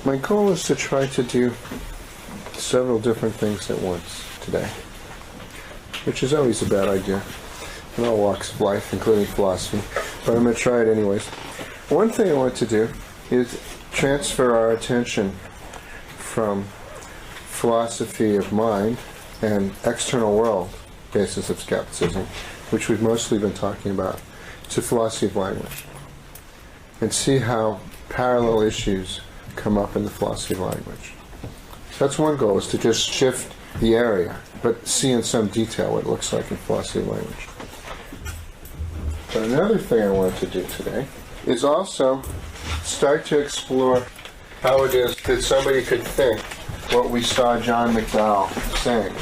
My goal is to try to do several different things at once today, which is always a bad idea in all walks of life, including philosophy, but I'm going to try it anyways. One thing I want to do is transfer our attention from philosophy of mind and external world basis of skepticism, which we've mostly been talking about, to philosophy of language, and see how parallel issues come up in the philosophy of language. So that's one goal, is to just shift the area, but see in some detail what it looks like in philosophy of language. But another thing I want to do today is also start to explore how it is that somebody could think what we saw John McDowell saying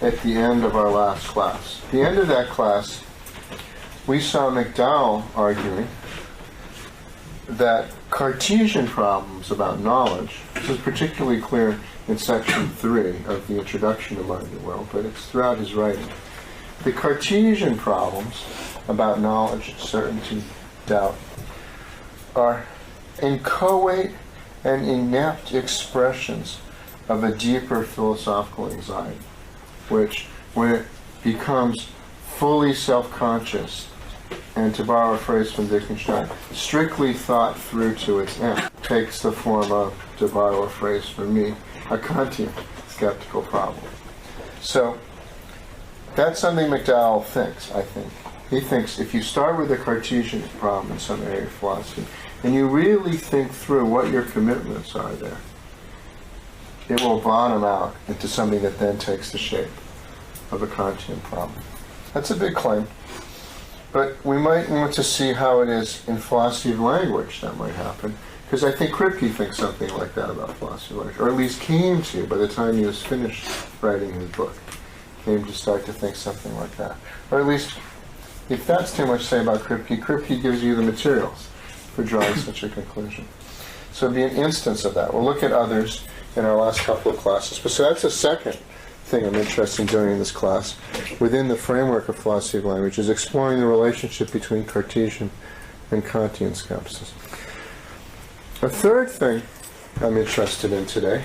at the end of our last class. At the end of that class, we saw McDowell arguing that Cartesian problems about knowledge, this is particularly clear in section 3 of the Introduction to Mind and World, but it's throughout his writing. The Cartesian problems about knowledge, certainty, doubt, are inchoate and inept expressions of a deeper philosophical anxiety, which, when it becomes fully self-conscious, and to borrow a phrase from Wittgenstein, strictly thought through to its end, takes the form of, to borrow a phrase from me, a Kantian skeptical problem. So that's something McDowell thinks, I think. He thinks if you start with a Cartesian problem in some area of philosophy, and you really think through what your commitments are there, it will bottom out into something that then takes the shape of a Kantian problem. That's a big claim. But we might want to see how it is in philosophy of language that might happen, because I think Kripke thinks something like that about philosophy of language, or at least came to by the time he was finished writing his book, came to start to think something like that. Or at least, if that's too much to say about Kripke, Kripke gives you the materials for drawing such a conclusion. So it'll be an instance of that. We'll look at others in our last couple of classes. But so that's the second thing I'm interested in doing in this class, within the framework of philosophy of language, is exploring the relationship between Cartesian and Kantian skepticism. A third thing I'm interested in today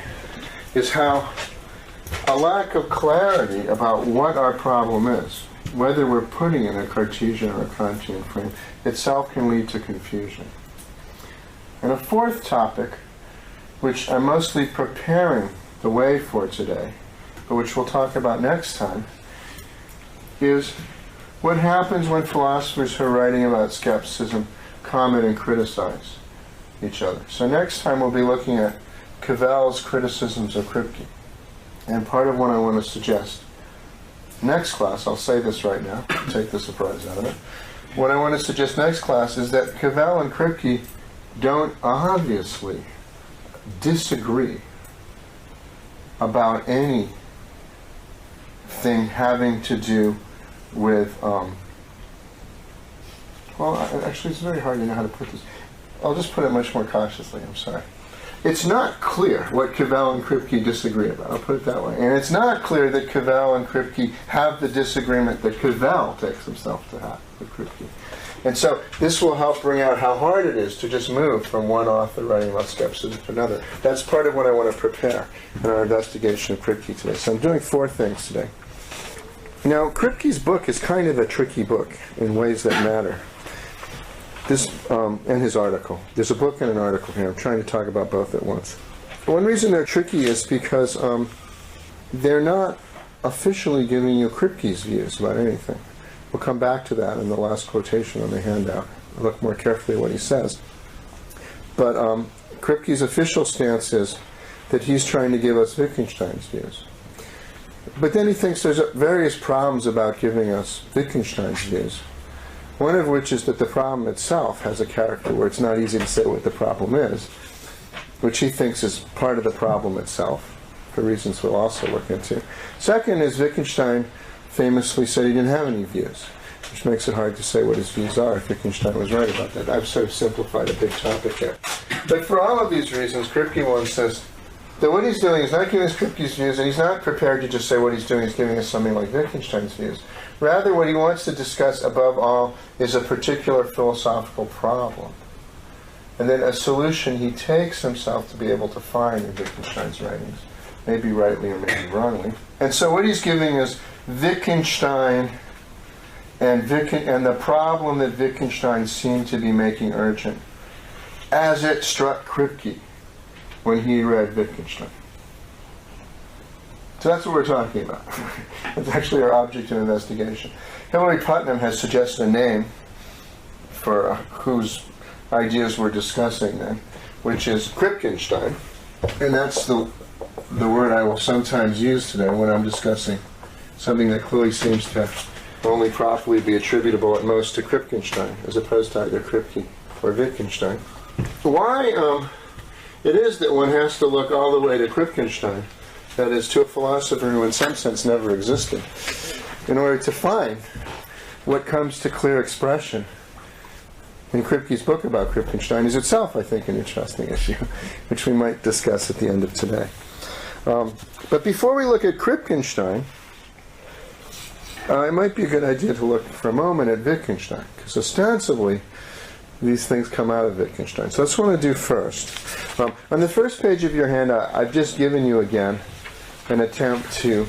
is how a lack of clarity about what our problem is, whether we're putting in a Cartesian or a Kantian frame, itself can lead to confusion. And a fourth topic, which I'm mostly preparing the way for today, but which we'll talk about next time, is what happens when philosophers who are writing about skepticism comment and criticize each other. So next time we'll be looking at Cavell's criticisms of Kripke. And part of what I want to suggest next class, I'll say this right now, take the surprise out of it, what I want to suggest next class is that Cavell and Kripke don't obviously disagree about any thing having to do with, well, actually it's very hard to know how to put this. I'll just put it much more cautiously, I'm sorry. It's not clear what Cavell and Kripke disagree about, I'll put it that way. And it's not clear that Cavell and Kripke have the disagreement that Cavell takes himself to have with Kripke. And so this will help bring out how hard it is to just move from one author writing about skepticism to another. That's part of what I want to prepare in our investigation of Kripke today. So I'm doing 4 things today. Now, Kripke's book is kind of a tricky book in ways that matter. This, and his article. There's a book and an article here. I'm trying to talk about both at once. One reason they're tricky is because they're not officially giving you Kripke's views about anything. We'll come back to that in the last quotation on the handout. I'll look more carefully at what he says. But Kripke's official stance is that he's trying to give us Wittgenstein's views. But then he thinks there's various problems about giving us Wittgenstein's views. One of which is that the problem itself has a character where it's not easy to say what the problem is, which he thinks is part of the problem itself, for reasons we'll also look into. Second is Wittgenstein famously said he didn't have any views, which makes it hard to say what his views are if Wittgenstein was right about that. I've sort of simplified a big topic here. But for all of these reasons, Kripke once says that what he's doing is not giving us Kripke's views, and he's not prepared to just say what he's doing is giving us something like Wittgenstein's views. Rather, what he wants to discuss above all is a particular philosophical problem and then a solution he takes himself to be able to find in Wittgenstein's writings, maybe rightly or maybe wrongly. And so what he's giving is Wittgenstein and the problem that Wittgenstein seemed to be making urgent, as it struck Kripke when he read Wittgenstein. So that's what we're talking about. It's actually our object of investigation. Hilary Putnam has suggested a name for whose ideas we're discussing then, which is Kripkenstein. And that's the word I will sometimes use today when I'm discussing something that clearly seems to only properly be attributable at most to Kripkenstein, as opposed to either Kripke or Wittgenstein. Why it is that one has to look all the way to Kripkenstein, that is, to a philosopher who in some sense never existed, in order to find what comes to clear expression in Kripke's book about Kripkenstein, is itself, I think, an interesting issue, which we might discuss at the end of today. But before we look at Kripkenstein, it might be a good idea to look for a moment at Wittgenstein, because ostensibly these things come out of Wittgenstein. So that's what I want to do first. On the first page of your handout, I've just given you again an attempt to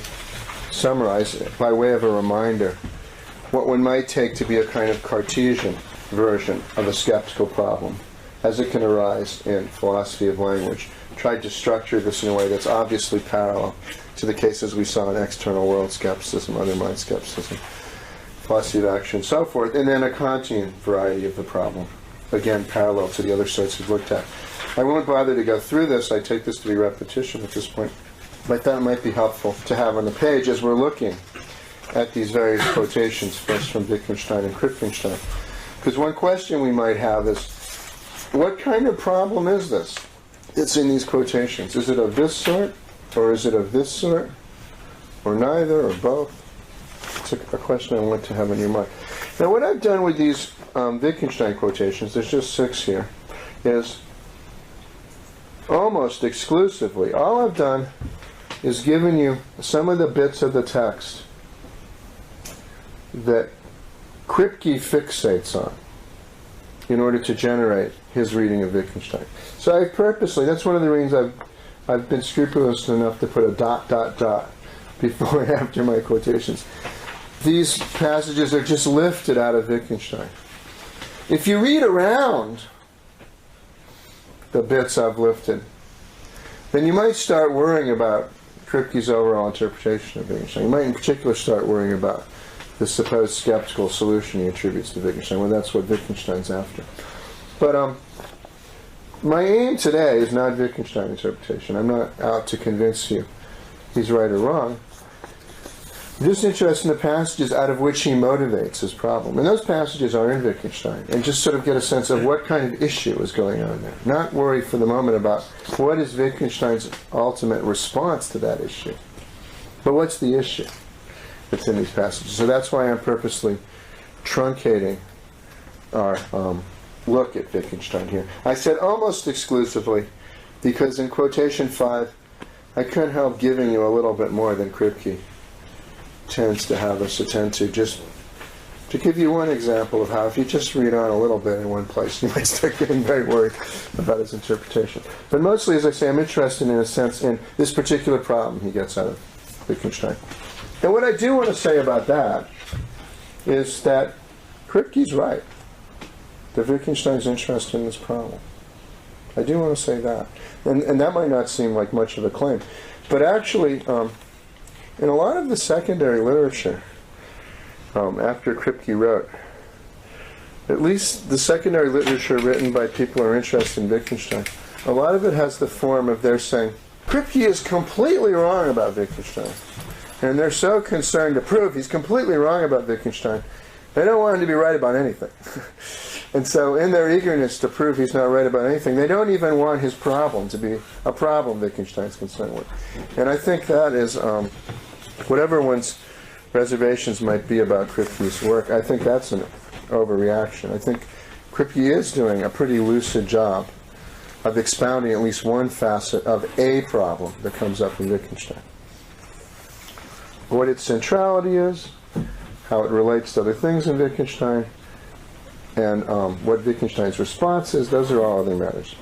summarize, by way of a reminder, what one might take to be a kind of Cartesian version of a skeptical problem, as it can arise in philosophy of language. Tried to structure this in a way that's obviously parallel to the cases we saw in external world skepticism, other mind skepticism, philosophy of action, and so forth, and then a Kantian variety of the problem, again parallel to the other sorts we've looked at. I won't bother to go through this. I take this to be repetition at this point. But I thought it might be helpful to have on the page as we're looking at these various quotations, first from Wittgenstein and Kripkenstein. Because one question we might have is, what kind of problem is this? It's in these quotations. Is it of this sort, or is it of this sort, or neither, or both? It's a question I want to have in your mind. Now, what I've done with these Wittgenstein quotations, there's just 6 here, is almost exclusively, all I've done is given you some of the bits of the text that Kripke fixates on in order to generate his reading of Wittgenstein. So I've purposely, that's one of the reasons I've been scrupulous enough to put a ... before and after my quotations. These passages are just lifted out of Wittgenstein. If you read around the bits I've lifted, then you might start worrying about Kripke's overall interpretation of Wittgenstein. You might in particular start worrying about the supposed skeptical solution he attributes to Wittgenstein, well, that's what Wittgenstein's after. But my aim today is not Wittgenstein interpretation. I'm not out to convince you he's right or wrong. I'm just interested in the passages out of which he motivates his problem. And those passages are in Wittgenstein. And just sort of get a sense of what kind of issue is going on there. Not worry for the moment about what is Wittgenstein's ultimate response to that issue. But what's the issue that's in these passages? So that's why I'm purposely truncating our look at Wittgenstein here. I said almost exclusively because in quotation 5, I couldn't help giving you a little bit more than Kripke tends to have us attend to, just to give you one example of how if you just read on a little bit in one place, you might start getting very worried about his interpretation. But mostly, as I say, I'm interested in a sense in this particular problem he gets out of Wittgenstein. And what I do want to say about that is that Kripke's right, that Wittgenstein's interested in this problem. I do want to say that. And that might not seem like much of a claim. But actually, in a lot of the secondary literature, after Kripke wrote, at least the secondary literature written by people who are interested in Wittgenstein, a lot of it has the form of their saying, Kripke is completely wrong about Wittgenstein. And they're so concerned to prove he's completely wrong about Wittgenstein, they don't want him to be right about anything. And so in their eagerness to prove he's not right about anything, they don't even want his problem to be a problem Wittgenstein's concerned with. And I think that is, whatever one's reservations might be about Kripke's work, I think that's an overreaction. I think Kripke is doing a pretty lucid job of expounding at least one facet of a problem that comes up in Wittgenstein. What its centrality is, how it relates to other things in Wittgenstein, and what Wittgenstein's response is, those are all other matters.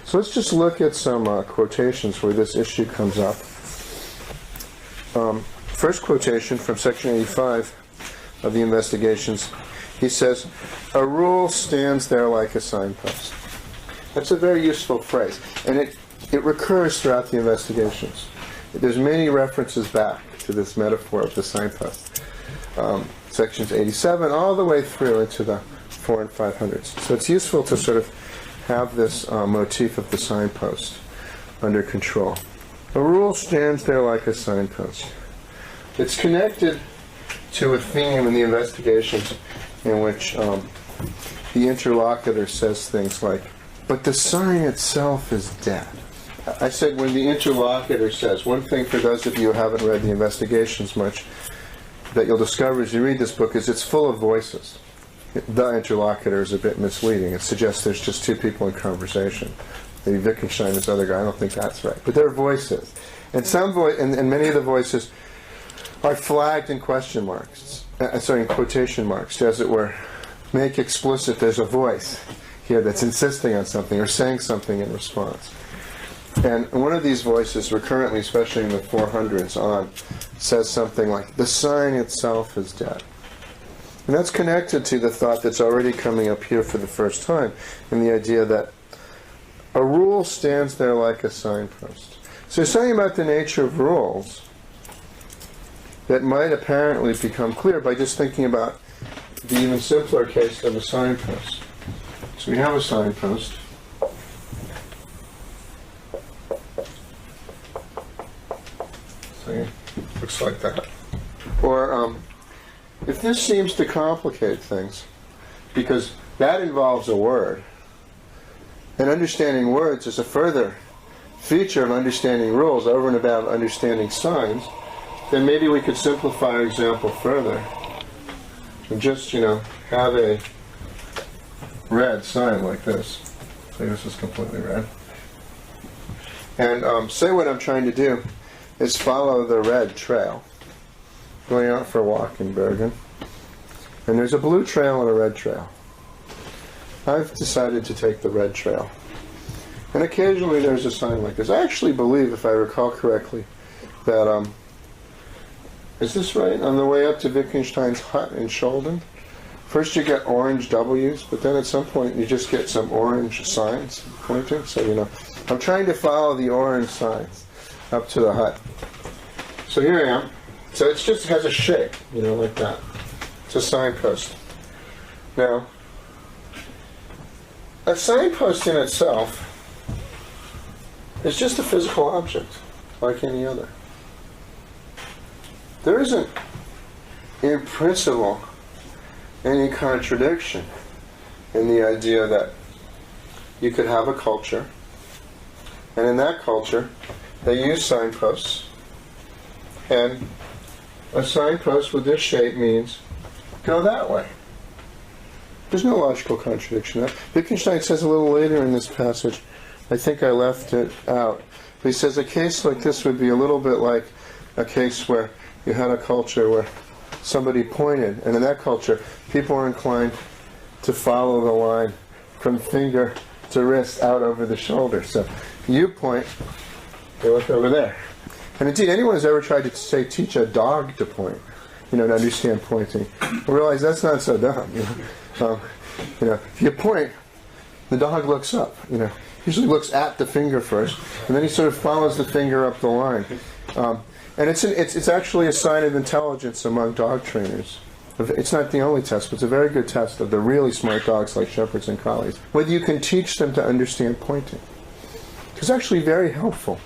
So let's just look at some quotations where this issue comes up. First quotation from section 85 of the Investigations. He says, "A rule stands there like a signpost." That's a very useful phrase, and it recurs throughout the Investigations. There's many references back to this metaphor of the signpost. Sections 87 all the way through into the 400s and 500s. So it's useful to sort of have this motif of the signpost under control. A rule stands there like a signpost. It's connected to a theme in the Investigations in which the interlocutor says things like, "But the sign itself is dead." I said when the interlocutor says, one thing for those of you who haven't read the Investigations much that you'll discover as you read this book is it's full of voices. The interlocutor is a bit misleading. It suggests there's just two people in conversation. Maybe Wittgenstein, this other guy, I don't think that's right. But there are voices. And and many of the voices are flagged in question marks, in quotation marks, as it were. Make explicit there's a voice here that's insisting on something or saying something in response. And one of these voices, recurrently, especially in the 400s on, says something like, "The sign itself is dead." And that's connected to the thought that's already coming up here for the first time, in the idea that a rule stands there like a signpost. So there's something about the nature of rules that might apparently become clear by just thinking about the even simpler case of a signpost. So we have a signpost. So it looks like that. Or if this seems to complicate things, because that involves a word, and understanding words is a further feature of understanding rules over and above understanding signs, then maybe we could simplify our example further and just, have a red sign like this. Say this is completely red. And say what I'm trying to do is follow the red trail. Going out for a walk in Bergen. And there's a blue trail and a red trail. I've decided to take the red trail. And occasionally there's a sign like this. I actually believe, if I recall correctly, that, is this right? On the way up to Wittgenstein's hut in Scholden, first you get orange W's, but then at some point you just get some orange signs pointing. So, I'm trying to follow the orange signs up to the hut. So here I am. So it just has a shape, like that. It's a signpost. Now, a signpost in itself is just a physical object, like any other. There isn't, in principle, any contradiction in the idea that you could have a culture, and in that culture, they use signposts, and a signpost with this shape means go that way. There's no logical contradiction in that. Wittgenstein says a little later in this passage, I think I left it out, but he says a case like this would be a little bit like a case where you had a culture where somebody pointed, and in that culture, people were inclined to follow the line from finger to wrist out over the shoulder. So you point, they look over there. And indeed, anyone who's ever tried to, say, teach a dog to point, to understand pointing, will realize that's not so dumb. If you point, the dog looks up. Usually looks at the finger first, and then he sort of follows the finger up the line. And it's actually a sign of intelligence among dog trainers. It's not the only test, but it's a very good test of the really smart dogs like shepherds and collies. Whether you can teach them to understand pointing. It's actually very helpful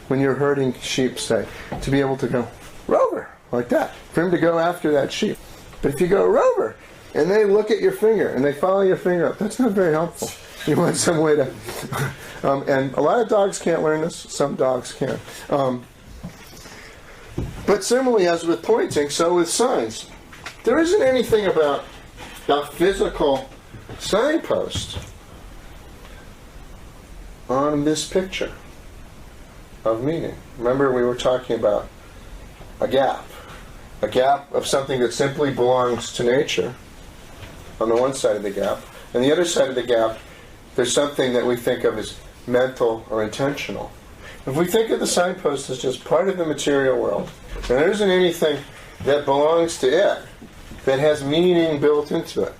when you're herding sheep, say, to be able to go, Rover, like that, for him to go after that sheep. But if you go, Rover, and they look at your finger, and they follow your finger up, that's not very helpful. You want some way to... and a lot of dogs can't learn this. Some dogs can. But similarly, as with pointing, so with signs. There isn't anything about the physical signpost on this picture of meaning. Remember, we were talking about a gap of something that simply belongs to nature, on the one side of the gap. On the other side of the gap, there's something that we think of as mental or intentional. If we think of the signpost as just part of the material world, and there isn't anything that belongs to it that has meaning built into it.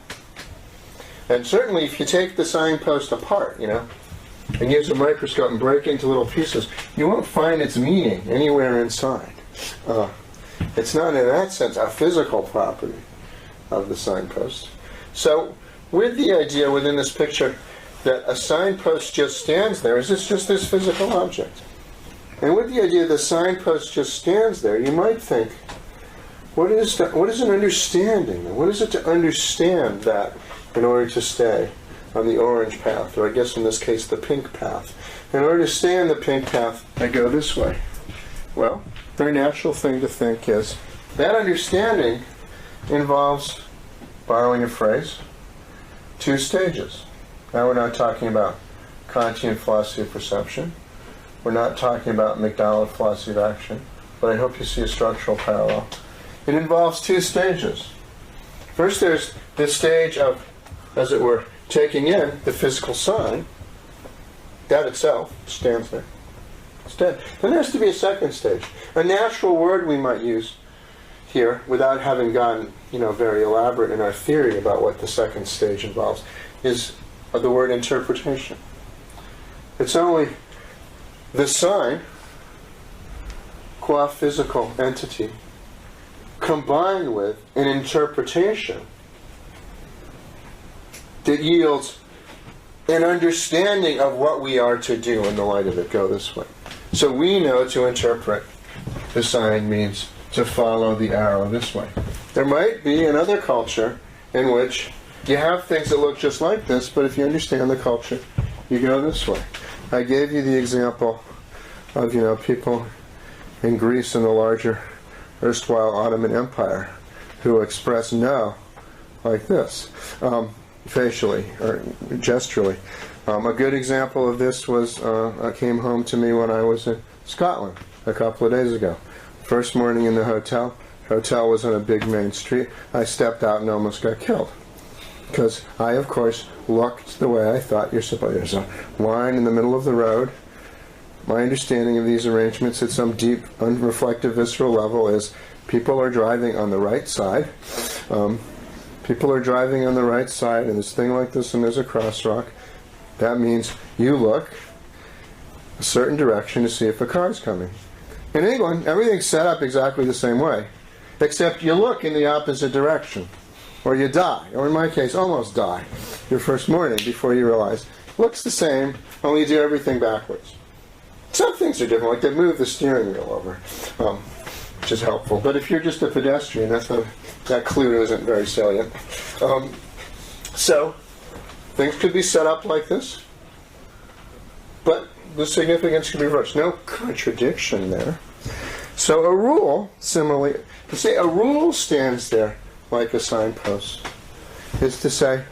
And certainly if you take the signpost apart, and use a microscope and break it into little pieces, you won't find its meaning anywhere inside. It's not, in that sense, a physical property of the signpost. So, with the idea within this picture that a signpost just stands there, is this just this physical object? And with the idea that the signpost just stands there, you might think, what is an understanding? What is it to understand that in order to stay on the orange path, or I guess in this case the pink path? In order to stay on the pink path, I go this way. Well, the very natural thing to think is that understanding involves, borrowing a phrase, two stages. Now we're not talking about Kantian philosophy of perception. We're not talking about McDowell philosophy of action, but I hope you see a structural parallel. It involves two stages. First there's this stage of, as it were, taking in the physical sign. That itself stands there. It's dead. Then there has to be a second stage. A natural word we might use here, without having gone very elaborate in our theory about what the second stage involves, is the word interpretation. It's only the sign, qua physical entity, combined with an interpretation that yields an understanding of what we are to do in the light of it. Go this way. So we know to interpret the sign means to follow the arrow this way. There might be another culture in which you have things that look just like this, but if you understand the culture, you go this way. I gave you the example of, people in Greece and the larger erstwhile Ottoman Empire who express no like this, facially or gesturally. A good example of this was came home to me when I was in Scotland a couple of days ago. First morning in the hotel. Hotel was on a big main street. I stepped out and almost got killed. Because I, of course, looked the way I thought you're supposed to. There's a line in the middle of the road. My understanding of these arrangements at some deep, unreflective, visceral level is people are driving on the right side. People are driving on the right side, and there's a thing like this, and there's a crosswalk. That means you look a certain direction to see if a car's coming. In England, everything's set up exactly the same way, except you look in the opposite direction, or you die, or in my case, almost die, your first morning before you realize. Looks the same, only you do everything backwards. Some things are different, like they move the steering wheel over, which is helpful. But if you're just a pedestrian, that clue isn't very salient. So, things could be set up like this, but the significance can be reversed. No contradiction there. So a rule, similarly, to say a rule stands there like a signpost, is to say,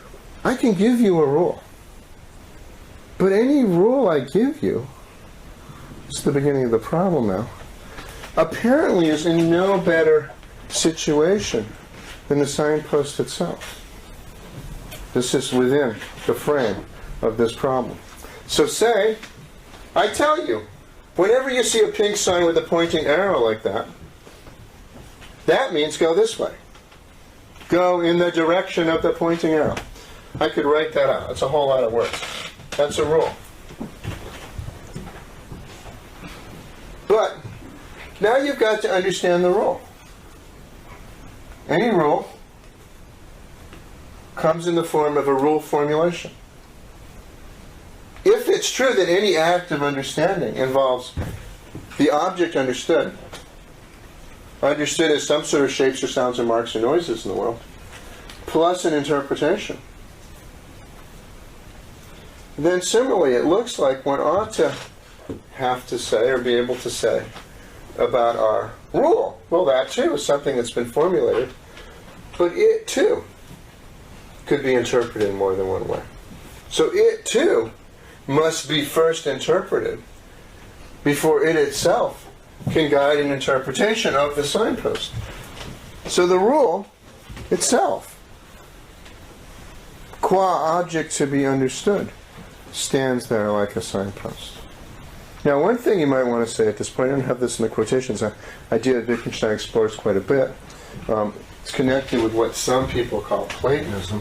I can give you a rule, but any rule I give you, it's the beginning of the problem now, apparently is in no better situation than the signpost itself. This is within the frame of this problem. So say, I tell you, whenever you see a pink sign with a pointing arrow like that, that means go this way. Go in the direction of the pointing arrow. I could write that out. It's a whole lot of words. That's a rule. But now you've got to understand the rule. Any rule comes in the form of a rule formulation. If it's true that any act of understanding involves the object understood as some sort of shapes or sounds or marks or noises in the world, plus an interpretation, then similarly it looks like one ought to have to say or be able to say about our rule. Well, that too is something that's been formulated, but it too could be interpreted in more than one way. So it too must be first interpreted before it itself can guide an interpretation of the signpost. So the rule itself qua object to be understood, stands there like a signpost. Now, one thing you might want to say at this point, I don't have this in the quotations, an idea that Wittgenstein explores quite a bit. It's connected with what some people call Platonism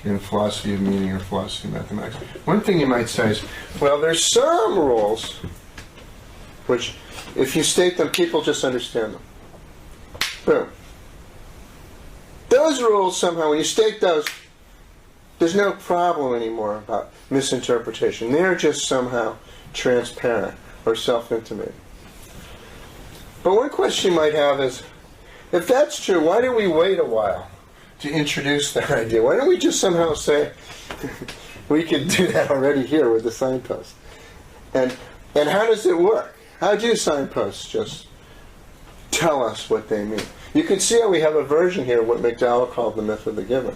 in philosophy of meaning or philosophy of mathematics. One thing you might say is, well, there's some rules which, if you state them, people just understand them. Boom. Those rules, somehow, when you state those, there's no problem anymore about misinterpretation. They're just somehow transparent or self-intimating. But one question you might have is, if that's true, why do we wait a while to introduce that idea? Why don't we just somehow say, we could do that already here with the signpost? And how does it work? How do signposts just tell us what they mean? You can see how we have a version here of what McDowell called the myth of the given,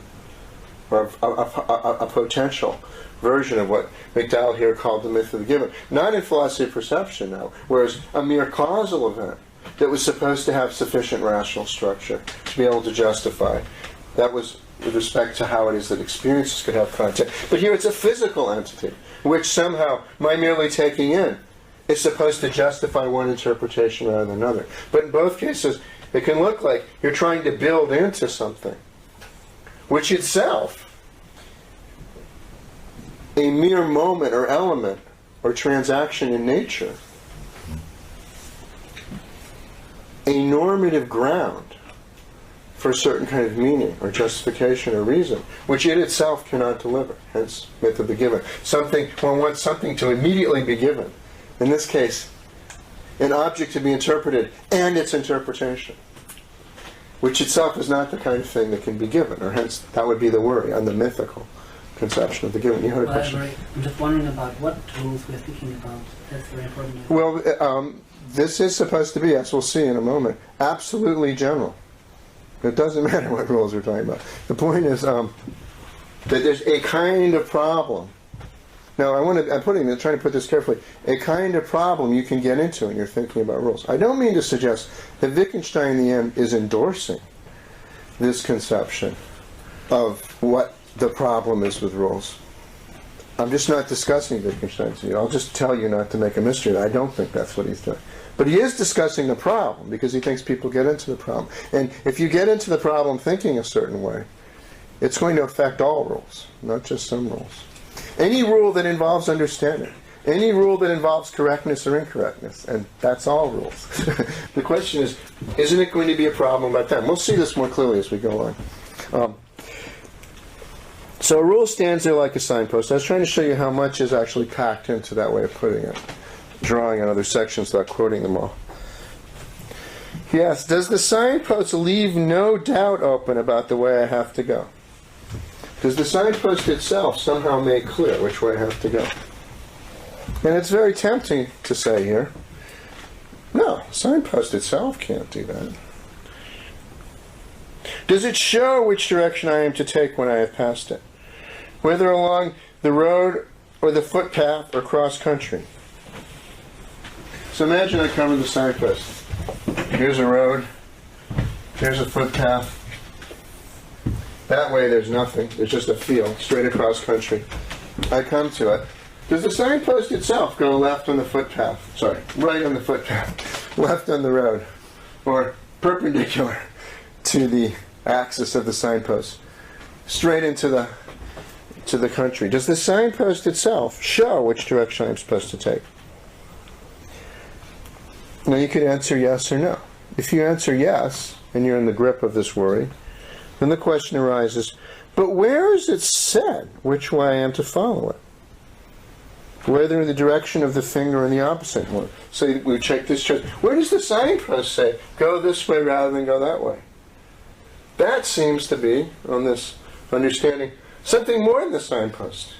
or a potential version of what McDowell here called the myth of the given. Not in philosophy of perception now, whereas a mere causal event that was supposed to have sufficient rational structure to be able to justify. That was with respect to how it is that experiences could have content. But here it's a physical entity, which somehow, my merely taking in, is supposed to justify one interpretation rather than another. But in both cases, it can look like you're trying to build into something, which itself, a mere moment or element or transaction in nature, a normative ground for a certain kind of meaning or justification or reason, which it itself cannot deliver. Hence, myth of the given. One wants something to immediately be given. In this case, an object to be interpreted and its interpretation, which itself is not the kind of thing that can be given, or hence that would be the worry on the mythical conception of the given. You had a question? I'm just wondering about what rules we're speaking about. That's very important. Well, this is supposed to be, as we'll see in a moment, absolutely general. It doesn't matter what rules we're talking about. The point is that there's a kind of problem. Now, I'm trying to put this carefully. A kind of problem you can get into when you're thinking about rules. I don't mean to suggest that Wittgenstein, in the end, is endorsing this conception of what the problem is with rules. I'm just not discussing Wittgenstein's view. I'll just tell you not to make a mystery that I don't think that's what he's doing. But he is discussing the problem because he thinks people get into the problem. And if you get into the problem thinking a certain way, it's going to affect all rules, not just some rules. Any rule that involves understanding, any rule that involves correctness or incorrectness, and that's all rules. The question is, isn't it going to be a problem about that? We'll see this more clearly as we go on. So a rule stands there like a signpost. I was trying to show you how much is actually packed into that way of putting it, drawing on other sections without quoting them all. Yes, does the signpost leave no doubt open about the way I have to go? Does the signpost itself somehow make clear which way I have to go? And it's very tempting to say here, no, signpost itself can't do that. Does it show which direction I am to take when I have passed it? Whether along the road or the footpath or cross country. So imagine I come to the signpost. Here's a road. Here's a footpath. That way there's nothing. There's just a field straight across country. I come to it. Does the signpost itself go left on the footpath? Sorry, right on the footpath. Left on the road. Or perpendicular to the axis of the signpost. Straight into the country. Does the signpost itself show which direction I'm supposed to take? Now you could answer yes or no. If you answer yes, and you're in the grip of this worry, then the question arises, but where is it said which way I am to follow it? Whether in the direction of the finger or in the opposite one. So we check this chart. Where does the signpost say, go this way rather than go that way? That seems to be, on this understanding, something more than the signpost.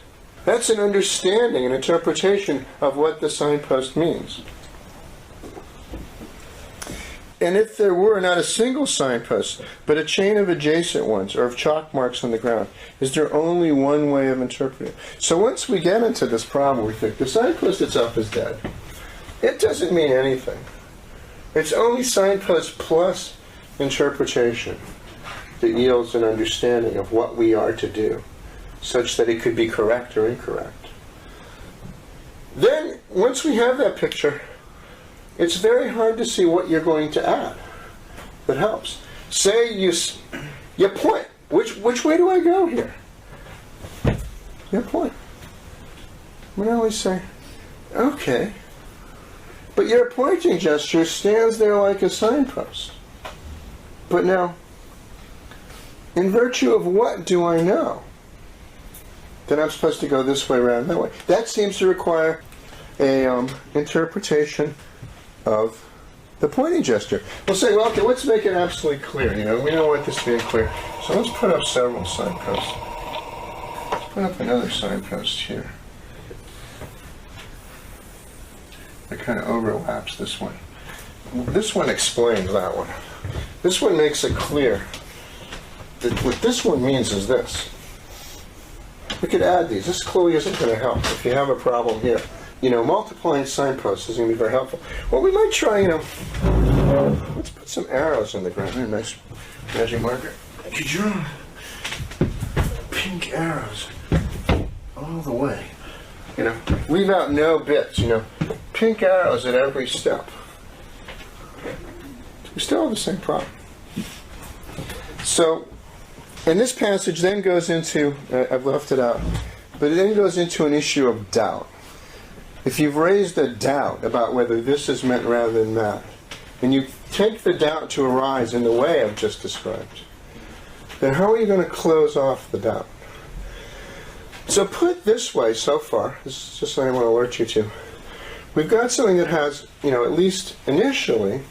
That's an understanding, an interpretation of what the signpost means. And if there were not a single signpost, but a chain of adjacent ones, or of chalk marks on the ground, is there only one way of interpreting? So once we get into this problem, we think the signpost itself is dead. It doesn't mean anything. It's only signpost plus interpretation that yields an understanding of what we are to do such that it could be correct or incorrect. Then, once we have that picture, it's very hard to see what you're going to add that helps. Say you point. Which way do I go here? You point. We always say, okay. But your pointing gesture stands there like a signpost. But now, in virtue of what do I know that I'm supposed to go this way rather than that way? That seems to require a interpretation of the pointing gesture. We'll say, well, okay, let's make it absolutely clear. We don't want this being clear. So let's put up several signposts. Let's put up another signpost here. It kind of overlaps this one. This one explains that one. This one makes it clear that what this one means is this. We could add these. This clearly isn't going to help if you have a problem here. Multiplying signposts isn't going to be very helpful. Well, we might try, let's put some arrows in the ground. A nice magic marker. Could you draw pink arrows all the way? Leave out no bits, pink arrows at every step. We still have the same problem. So, and this passage then goes into, I've left it out, but it then goes into an issue of doubt. If you've raised a doubt about whether this is meant rather than that, and you take the doubt to arise in the way I've just described, then how are you going to close off the doubt? So put this way so far, this is just what I want to alert you to, we've got something that has, at least initially,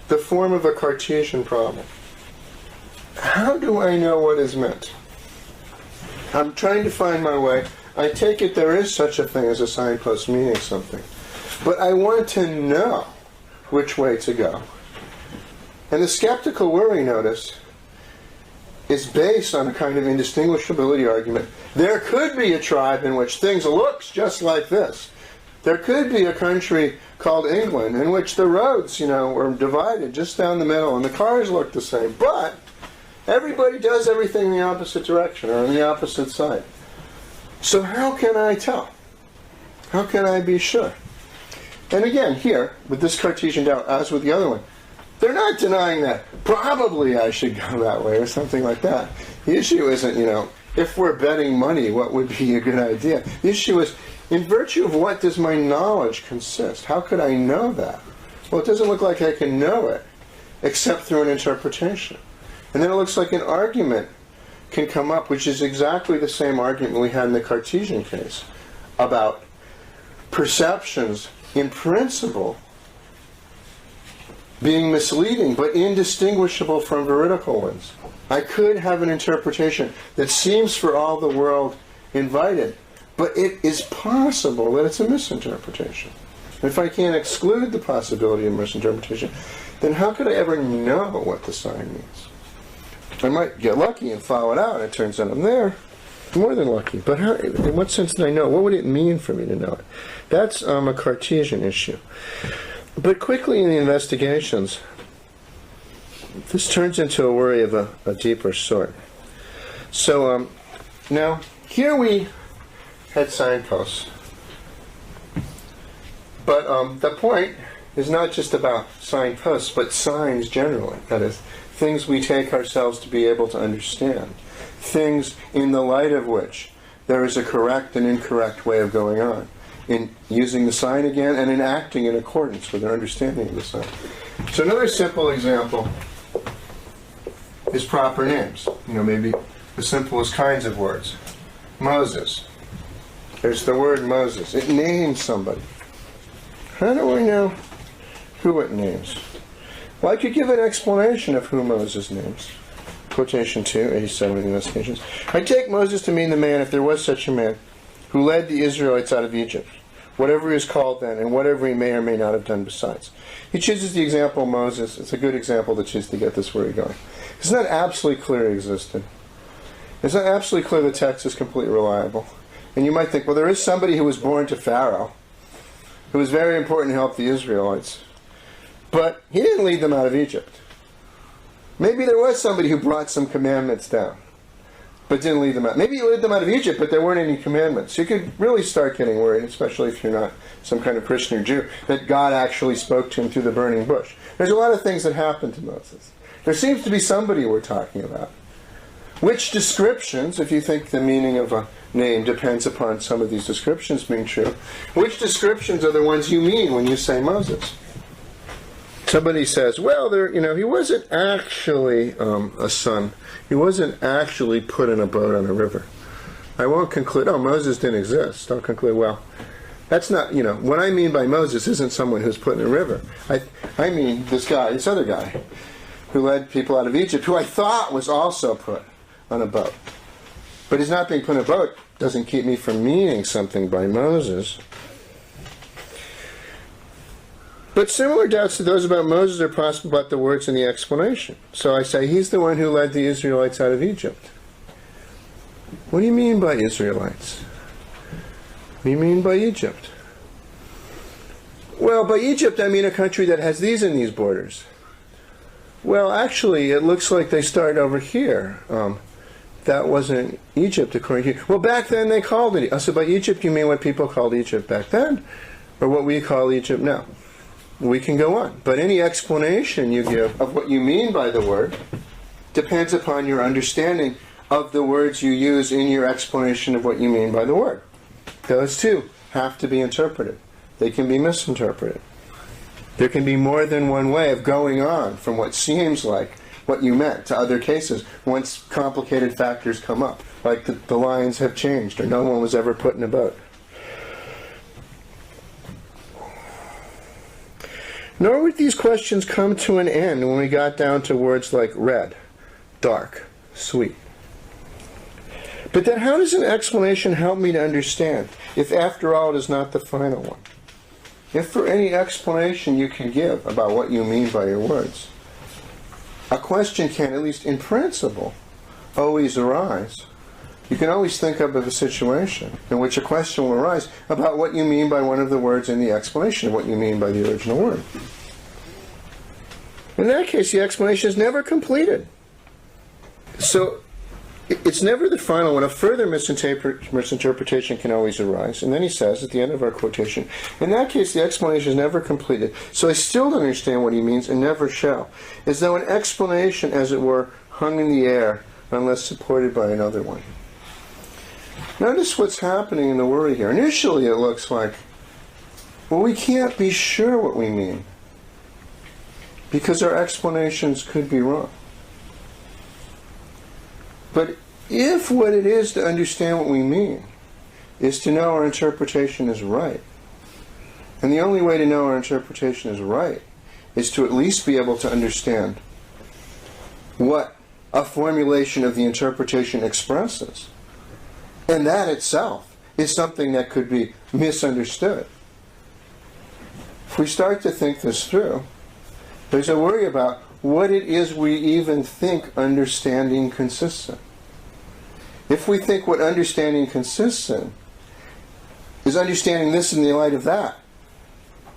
the form of a Cartesian problem. How do I know what is meant? I'm trying to find my way. I take it there is such a thing as a signpost meaning something. But I want to know which way to go. And the skeptical worry, notice, is based on a kind of indistinguishability argument. There could be a tribe in which things looks just like this. There could be a country called England in which the roads, were divided just down the middle and the cars look the same. But everybody does everything in the opposite direction or on the opposite side. So how can I tell? How can I be sure? And again, here, with this Cartesian doubt, as with the other one, they're not denying that probably I should go that way or something like that. The issue isn't, if we're betting money, what would be a good idea? The issue is, in virtue of what does my knowledge consist? How could I know that? Well, it doesn't look like I can know it, except through an interpretation. And then it looks like an argument can come up, which is exactly the same argument we had in the Cartesian case, about perceptions in principle being misleading but indistinguishable from veridical ones. I could have an interpretation that seems for all the world invited, but it is possible that it's a misinterpretation. And if I can't exclude the possibility of misinterpretation, then how could I ever know what the sign means? I might get lucky and follow it out, and it turns out I'm there. More than lucky. But how, in what sense did I know? What would it mean for me to know it? That's a Cartesian issue. But quickly in the investigations, this turns into a worry of a deeper sort. So now, here we had signposts. But the point is not just about signposts, but signs generally. That is, things we take ourselves to be able to understand. Things in the light of which there is a correct and incorrect way of going on, in using the sign again and in acting in accordance with our understanding of the sign. So another simple example is proper names. Maybe the simplest kinds of words. Moses. There's the word Moses. It names somebody. How do I know who it names? Well, I could give an explanation of who Moses names. Quotation 2, 87 of the Investigations. I take Moses to mean the man, if there was such a man, who led the Israelites out of Egypt, whatever he was called then, and whatever he may or may not have done besides. He chooses the example of Moses. It's a good example to choose to get this where you're going. It's not absolutely clear he existed. It's not absolutely clear the text is completely reliable. And you might think, well, there is somebody who was born to Pharaoh, who was very important to help the Israelites. But he didn't lead them out of Egypt. Maybe there was somebody who brought some commandments down. but didn't lead them out. Maybe he led them out of Egypt, but there weren't any commandments. You could really start getting worried, especially if you're not some kind of Christian or Jew, that God actually spoke to him through the burning bush. There's a lot of things that happened to Moses. There seems to be somebody we're talking about. Which descriptions, if you think the meaning of a name depends upon some of these descriptions being true, which descriptions are the ones you mean when you say Moses? Somebody says, well, he wasn't actually a son. He wasn't actually put in a boat on a river. I won't conclude, Moses didn't exist. I'll conclude, well, that's not, what I mean by Moses isn't someone who's put in a river. I mean this other guy, who led people out of Egypt, who I thought was also put on a boat. But he's not being put in a boat. Doesn't keep me from meaning something by Moses. But similar doubts to those about Moses are possible about the words in the explanation. So I say, he's the one who led the Israelites out of Egypt. What do you mean by Israelites? What do you mean by Egypt? Well, by Egypt I mean a country that has these and these borders. Well, actually, it looks like they start over here. That wasn't Egypt according to you. Well, back then they called it. So by Egypt you mean what people called Egypt back then? Or what we call Egypt now? We can go on. But any explanation you give of what you mean by the word depends upon your understanding of the words you use in your explanation of what you mean by the word. Those two have to be interpreted. They can be misinterpreted. There can be more than one way of going on from what seems like what you meant to other cases once complicated factors come up, like the lines have changed or no one was ever put in a boat. Nor would these questions come to an end when we got down to words like red, dark, sweet. But then how does an explanation help me to understand, if after all it is not the final one? If for any explanation you can give about what you mean by your words, a question can, at least in principle, always arise. You can always think of a situation in which a question will arise about what you mean by one of the words in the explanation, of what you mean by the original word. In that case, the explanation is never completed. So it's never the final one. A further misinterpretation can always arise. And then he says, at the end of our quotation, in that case, the explanation is never completed. So I still don't understand what he means, and never shall. As though an explanation, as it were, hung in the air, unless supported by another one. Notice what's happening in the worry here. Initially, it looks like, well, we can't be sure what we mean, because our explanations could be wrong. But if what it is to understand what we mean is to know our interpretation is right, and the only way to know our interpretation is right is to at least be able to understand what a formulation of the interpretation expresses, and that itself is something that could be misunderstood. If we start to think this through, there's a worry about what it is we even think understanding consists in. If we think what understanding consists in is understanding this in the light of that,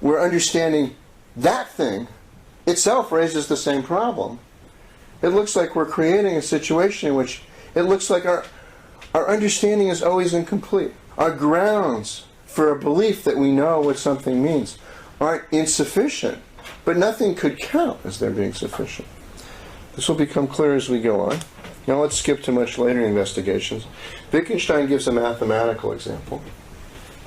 where understanding that thing itself raises the same problem, it looks like we're creating a situation in which it looks like our understanding is always incomplete. Our grounds for a belief that we know what something means aren't insufficient, but nothing could count as there being sufficient. This will become clear as we go on. Now let's skip to much later investigations. Wittgenstein gives a mathematical example.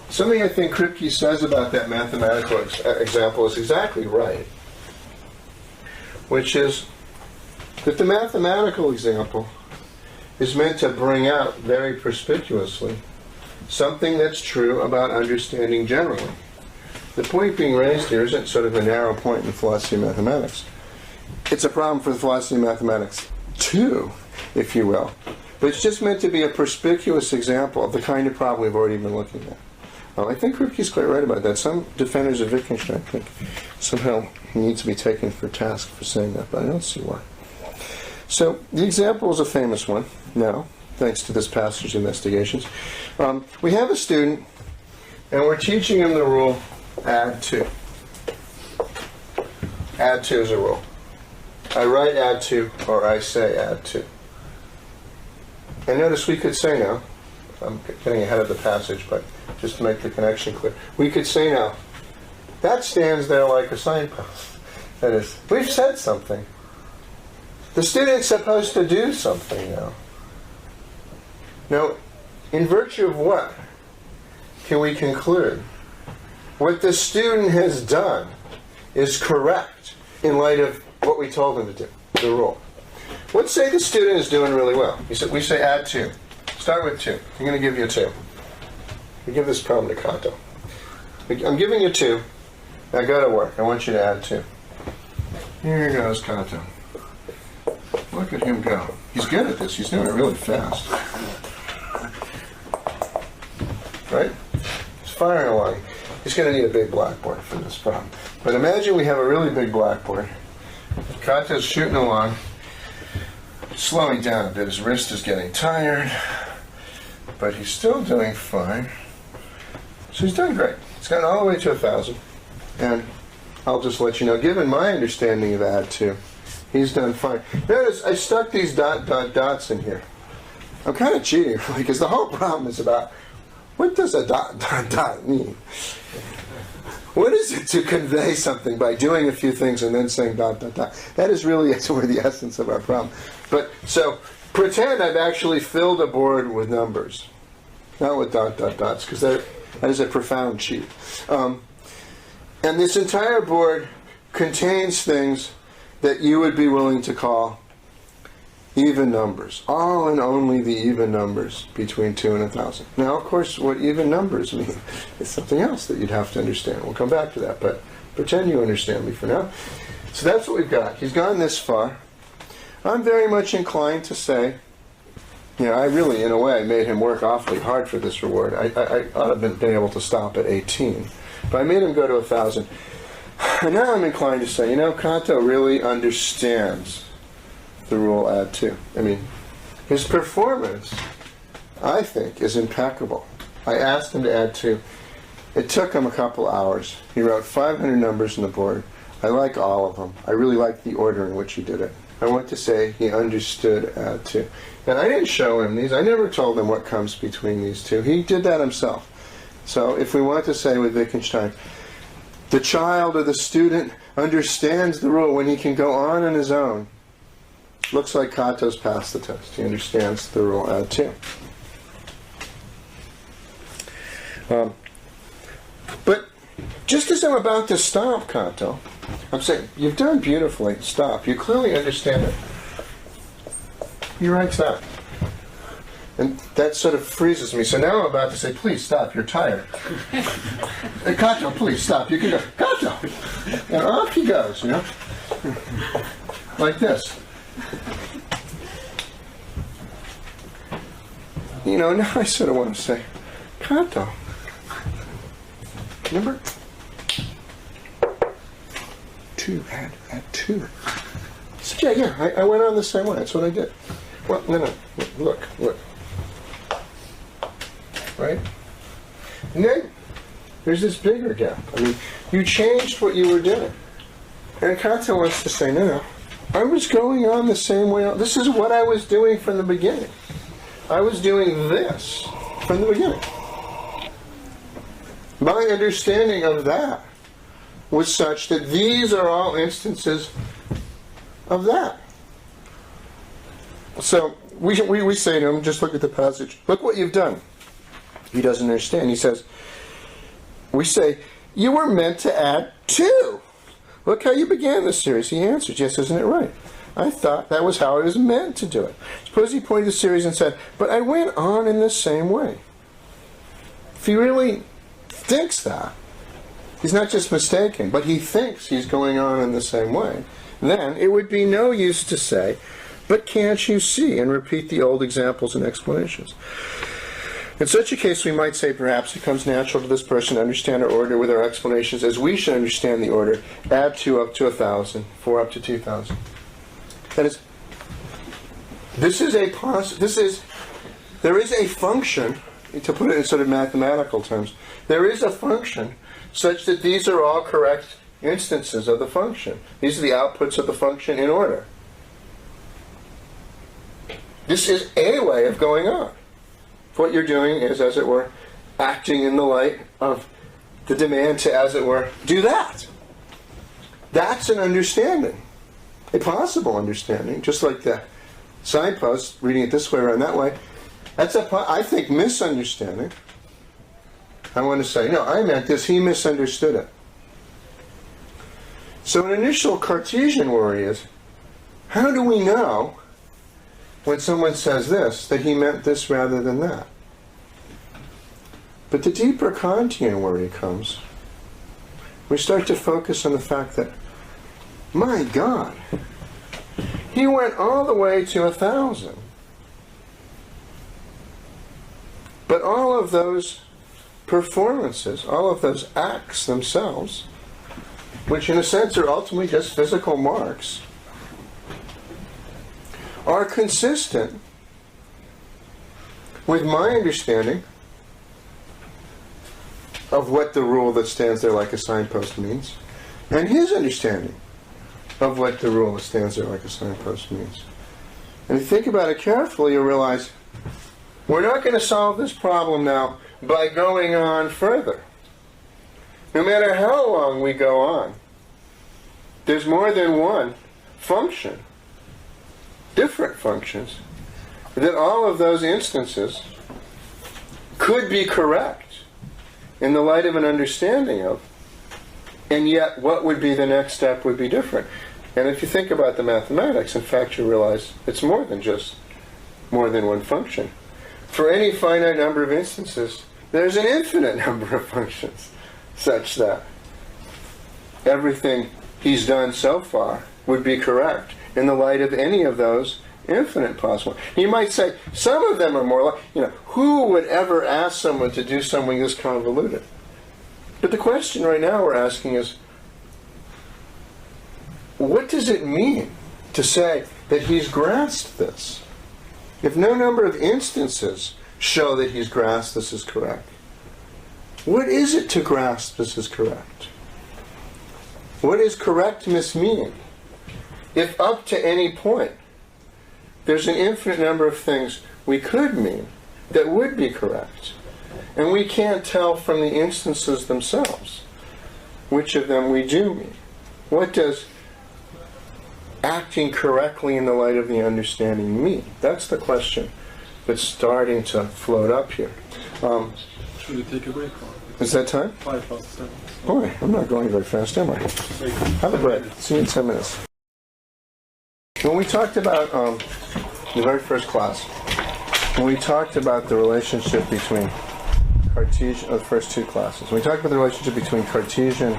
Something I think Kripke says about that mathematical example is exactly right, which is that the mathematical example is meant to bring out very perspicuously something that's true about understanding generally. The point being raised here isn't sort of a narrow point in philosophy of mathematics. It's a problem for the philosophy of mathematics too, if you will. But it's just meant to be a perspicuous example of the kind of problem we've already been looking at. I think Kripke's quite right about that. Some defenders of Wittgenstein think somehow he needs to be taken for task for saying that, but I don't see why. So the example is a famous one now, thanks to this passage investigations. We have a student, and we're teaching him the rule add 2. Add 2 is a rule. I write add 2, or I say add 2. And notice we could say now, I'm getting ahead of the passage, but just to make the connection clear, we could say now, that stands there like a signpost. That is, we've said something. The student's supposed to do something now. Now, in virtue of what can we conclude? What the student has done is correct in light of what we told him to do, the rule. Let's say the student is doing really well. We say add 2. Start with 2. I'm going to give you 2. We give this problem to Kato. I'm giving you 2. Now go to work. I want you to add 2. Here goes Kato. Look at him go. He's good at this. He's doing it really fast. Right? He's firing along. He's going to need a big blackboard for this problem. But imagine we have a really big blackboard. Kato's shooting along, slowing down a bit. His wrist is getting tired, but he's still doing fine. So he's doing great. He's gotten all the way to 1,000. And I'll just let you know, given my understanding of add 2, he's done fine. Notice I stuck these dots in here. I'm kind of cheating, because the whole problem is about what does a dot mean? What is it to convey something by doing a few things and then saying dot? That is really sort of the essence of our problem. But so pretend I've actually filled a board with numbers, not with dots, because that is a profound cheat. And this entire board contains things that you would be willing to call even numbers. All and only the even numbers between 2 and 1,000. Now, of course, what even numbers mean is something else that you'd have to understand. We'll come back to that, but pretend you understand me for now. So that's what we've got. He's gone this far. I'm very much inclined to say, I really, in a way, made him work awfully hard for this reward. I ought to have been able to stop at 18. But I made him go to 1,000. And now I'm inclined to say, Kato really understands the rule add 2. I mean, his performance, I think, is impeccable. I asked him to add 2. It took him a couple hours. He wrote 500 numbers on the board. I like all of them. I really like the order in which he did it. I want to say he understood add 2. And I didn't show him these. I never told him what comes between these two. He did that himself. So if we want to say with Wittgenstein, the child or the student understands the rule when he can go on his own. Looks like Kato's passed the test. He understands the rule add 2. But just as I'm about to stop, Kato, I'm saying, you've done beautifully. Stop. You clearly understand it. He writes that. And that sort of freezes me. So now I'm about to say, please stop, you're tired. Hey, Kato, please stop. You can go, Kato! And off he goes, like this. Now I sort of want to say, Kato, remember? 2, add 2. So yeah, I went on the same way. That's what I did. Well, no, look. Right? And then there's this bigger gap. I mean, you changed what you were doing. And Kato wants to say, no, I was going on the same way. This is what I was doing from the beginning. I was doing this from the beginning. My understanding of that was such that these are all instances of that. So we say to him, just look at the passage. Look what you've done. He doesn't understand. He says, we say, you were meant to add 2. Look how you began this series. He answers, yes, isn't it right? I thought that was how I was meant to do it. Suppose he pointed to the series and said, but I went on in the same way. If he really thinks that, he's not just mistaken, but he thinks he's going on in the same way, then it would be no use to say, but can't you see, and repeat the old examples and explanations. In such a case, we might say, perhaps it comes natural to this person to understand our order with our explanations as we should understand the order. Add 2 up to 1,000, 4 up to 2,000. That is, there is a function, to put it in sort of mathematical terms, there is a function such that these are all correct instances of the function. These are the outputs of the function in order. This is a way of going on. What you're doing is, as it were, acting in the light of the demand to, as it were, do that. That's an understanding, a possible understanding, just like the signpost, reading it this way or that way. That's I think, misunderstanding. I want to say, no, I meant this, he misunderstood it. So an initial Cartesian worry is, how do we know when someone says this, that he meant this rather than that? But the deeper Kantian worry comes, we start to focus on the fact that, my God, he went all the way to 1,000. But all of those performances, all of those acts themselves, which in a sense are ultimately just physical marks, are consistent with my understanding of what the rule that stands there like a signpost means, and his understanding of what the rule that stands there like a signpost means. And if you think about it carefully, you'll realize we're not going to solve this problem now by going on further. No matter how long we go on, there's more than one function, different functions, that all of those instances could be correct in the light of an understanding of, and yet what would be the next step would be different. And if you think about the mathematics, in fact, you realize it's more than just more than one function. For any finite number of instances, there's an infinite number of functions, such that everything he's done so far would be correct in the light of any of those infinite possible. You might say, some of them are more like, who would ever ask someone to do something this convoluted? But the question right now we're asking is, what does it mean to say that he's grasped this? If no number of instances show that he's grasped this is correct, what is it to grasp this is correct? What is correctness mean? If up to any point there's an infinite number of things we could mean that would be correct, and we can't tell from the instances themselves which of them we do mean. What does acting correctly in the light of the understanding mean? That's the question that's starting to float up here. Should we take a break? Is that time? 7:05. Boy, I'm not going very fast, am I? Have a break. See you in 10 minutes. When we talked about the very first class, when we talked about the relationship between Cartesian, the first two classes, we talked about the relationship between Cartesian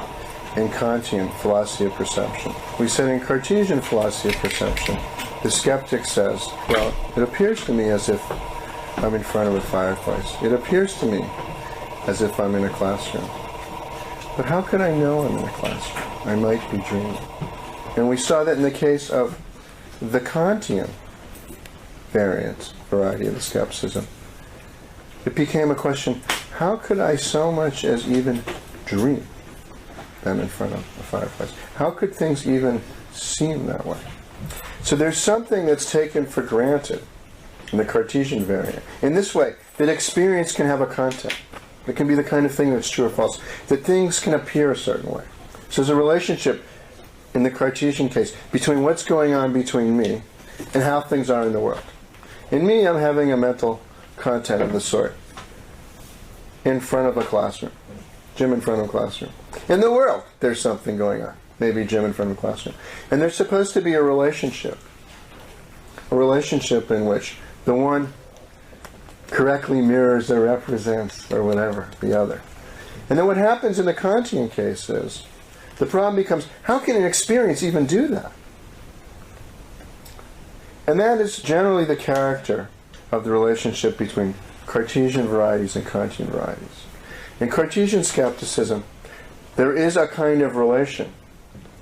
and Kantian philosophy of perception. We said in Cartesian philosophy of perception, the skeptic says, well, it appears to me as if I'm in front of a fireplace. It appears to me as if I'm in a classroom. But how could I know I'm in a classroom? I might be dreaming. And we saw that in the case of the Kantian variety of the skepticism. It became a question, how could I so much as even dream that I'm in front of a fireplace? How could things even seem that way? So there's something that's taken for granted in the Cartesian variant. In this way, that experience can have a content. It can be the kind of thing that's true or false. That things can appear a certain way. So there's a relationship in the Cartesian case between what's going on between me and how things are in the world. In me, I'm having a mental content of the sort in front of a classroom. Jim in front of a classroom. In the world, there's something going on. Maybe Jim in front of a classroom. And there's supposed to be a relationship. A relationship in which the one correctly mirrors or represents, or whatever, the other. And then what happens in the Kantian case is, the problem becomes, how can an experience even do that? And that is generally the character of the relationship between Cartesian varieties and Kantian varieties. In Cartesian skepticism, there is a kind of relation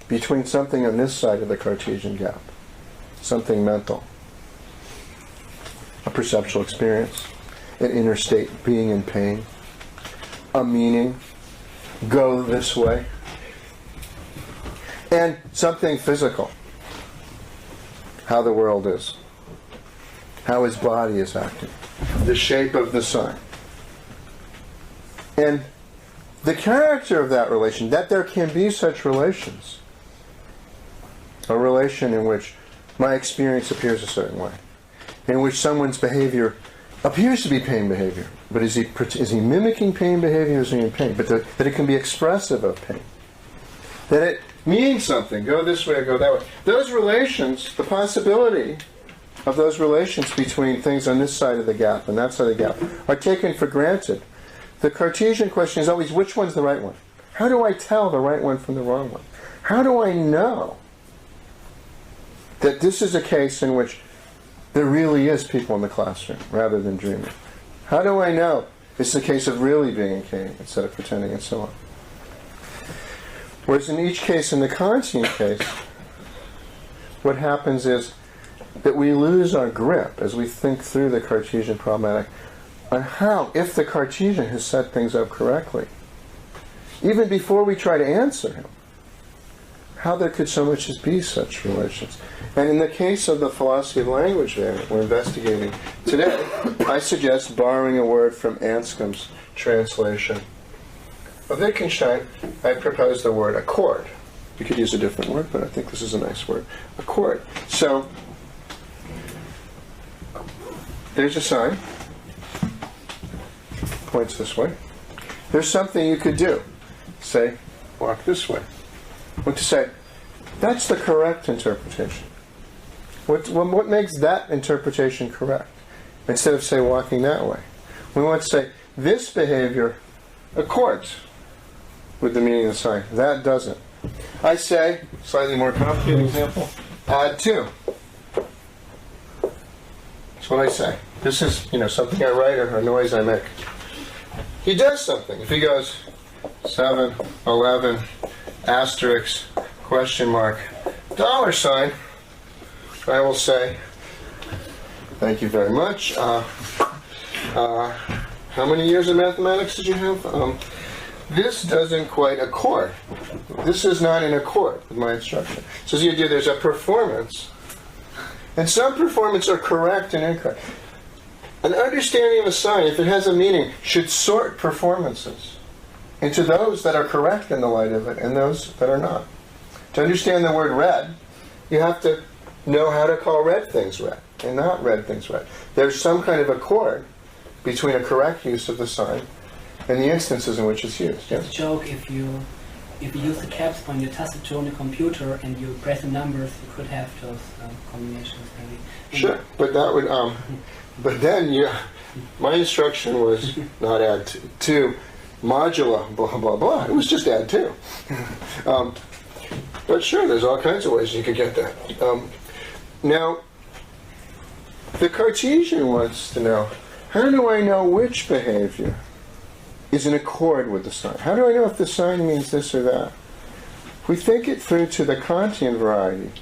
between something on this side of the Cartesian gap, something mental, a perceptual experience, an inner state, being in pain, a meaning, go this way, and something physical, how the world is, how his body is acting, the shape of the sign. And the character of that relation, that there can be such relations, a relation in which my experience appears a certain way, in which someone's behavior appears to be pain behavior, but is he mimicking pain behavior or is he in pain? But that it can be expressive of pain. That it means something, go this way or go that way. Those relations, the possibility of those relations between things on this side of the gap and that side of the gap are taken for granted. The Cartesian question is always, which one's the right one? How do I tell the right one from the wrong one? How do I know that this is a case in which there really is people in the classroom rather than dreaming? How do I know it's a case of really being in pain instead of pretending and so on? Whereas in each case, in the Kantian case, what happens is that we lose our grip as we think through the Cartesian problematic on how, if the Cartesian has set things up correctly, even before we try to answer him, how there could so much as be such relations. And in the case of the philosophy of language variant we're investigating today, I suggest borrowing a word from Anscombe's translation of Wittgenstein. I propose the word accord. You could use a different word, but I think this is a nice word. Accord. So, there's a sign. Points this way. There's something you could do. Say, walk this way. What to say? That's the correct interpretation. What makes that interpretation correct? Instead of, say, walking that way. We want to say, this behavior accords with the meaning of the sign. That doesn't. I say, slightly more complicated example, add to. That's what I say. This is, something I write or a noise I make. He does something. If he goes 7, 11, asterisk, question mark, dollar sign, I will say, thank you very much. How many years of mathematics did you have? This doesn't quite accord. This is not in accord with my instruction. So as you do, there's a performance. And some performances are correct and incorrect. An understanding of a sign, if it has a meaning, should sort performances into those that are correct in the light of it and those that are not. To understand the word red, you have to know how to call red things red and not red things red. There's some kind of accord between a correct use of the sign and the instances in which it's used. Yes? It's a joke if you use the caps on your tastature on your computer and you press the numbers, you could have those combinations maybe. Sure, but that would but then my instruction was not add to modulo blah blah blah. It was just add to. But sure, there's all kinds of ways you could get that. Now, the Cartesian wants to know, how do I know which behavior is in accord with the sign? How do I know if the sign means this or that? If we think it through to the Kantian variety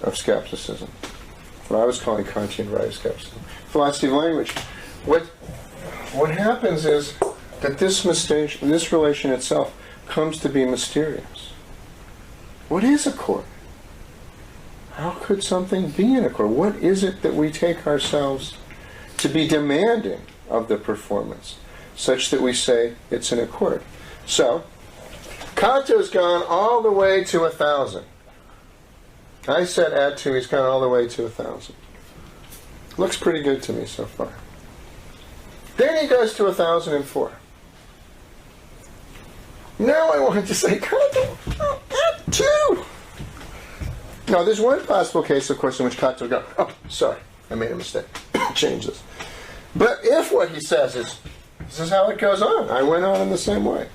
of skepticism, what I was calling Kantian variety of skepticism, philosophy of language, what happens is that this relation itself comes to be mysterious. What is accord? How could something be in accord? What is it that we take ourselves to be demanding of the performance, such that we say it's in accord? So, Cato's gone all the way to 1,000. I said add to, he's gone all the way to 1,000. Looks pretty good to me so far. Then he goes to 1,004. Now I want to say, Cato, add 2. Now, there's one possible case, of course, in which Cato would go, oh, sorry, I made a mistake. Change this. But if what he says is, this is how it goes on, I went on in the same way,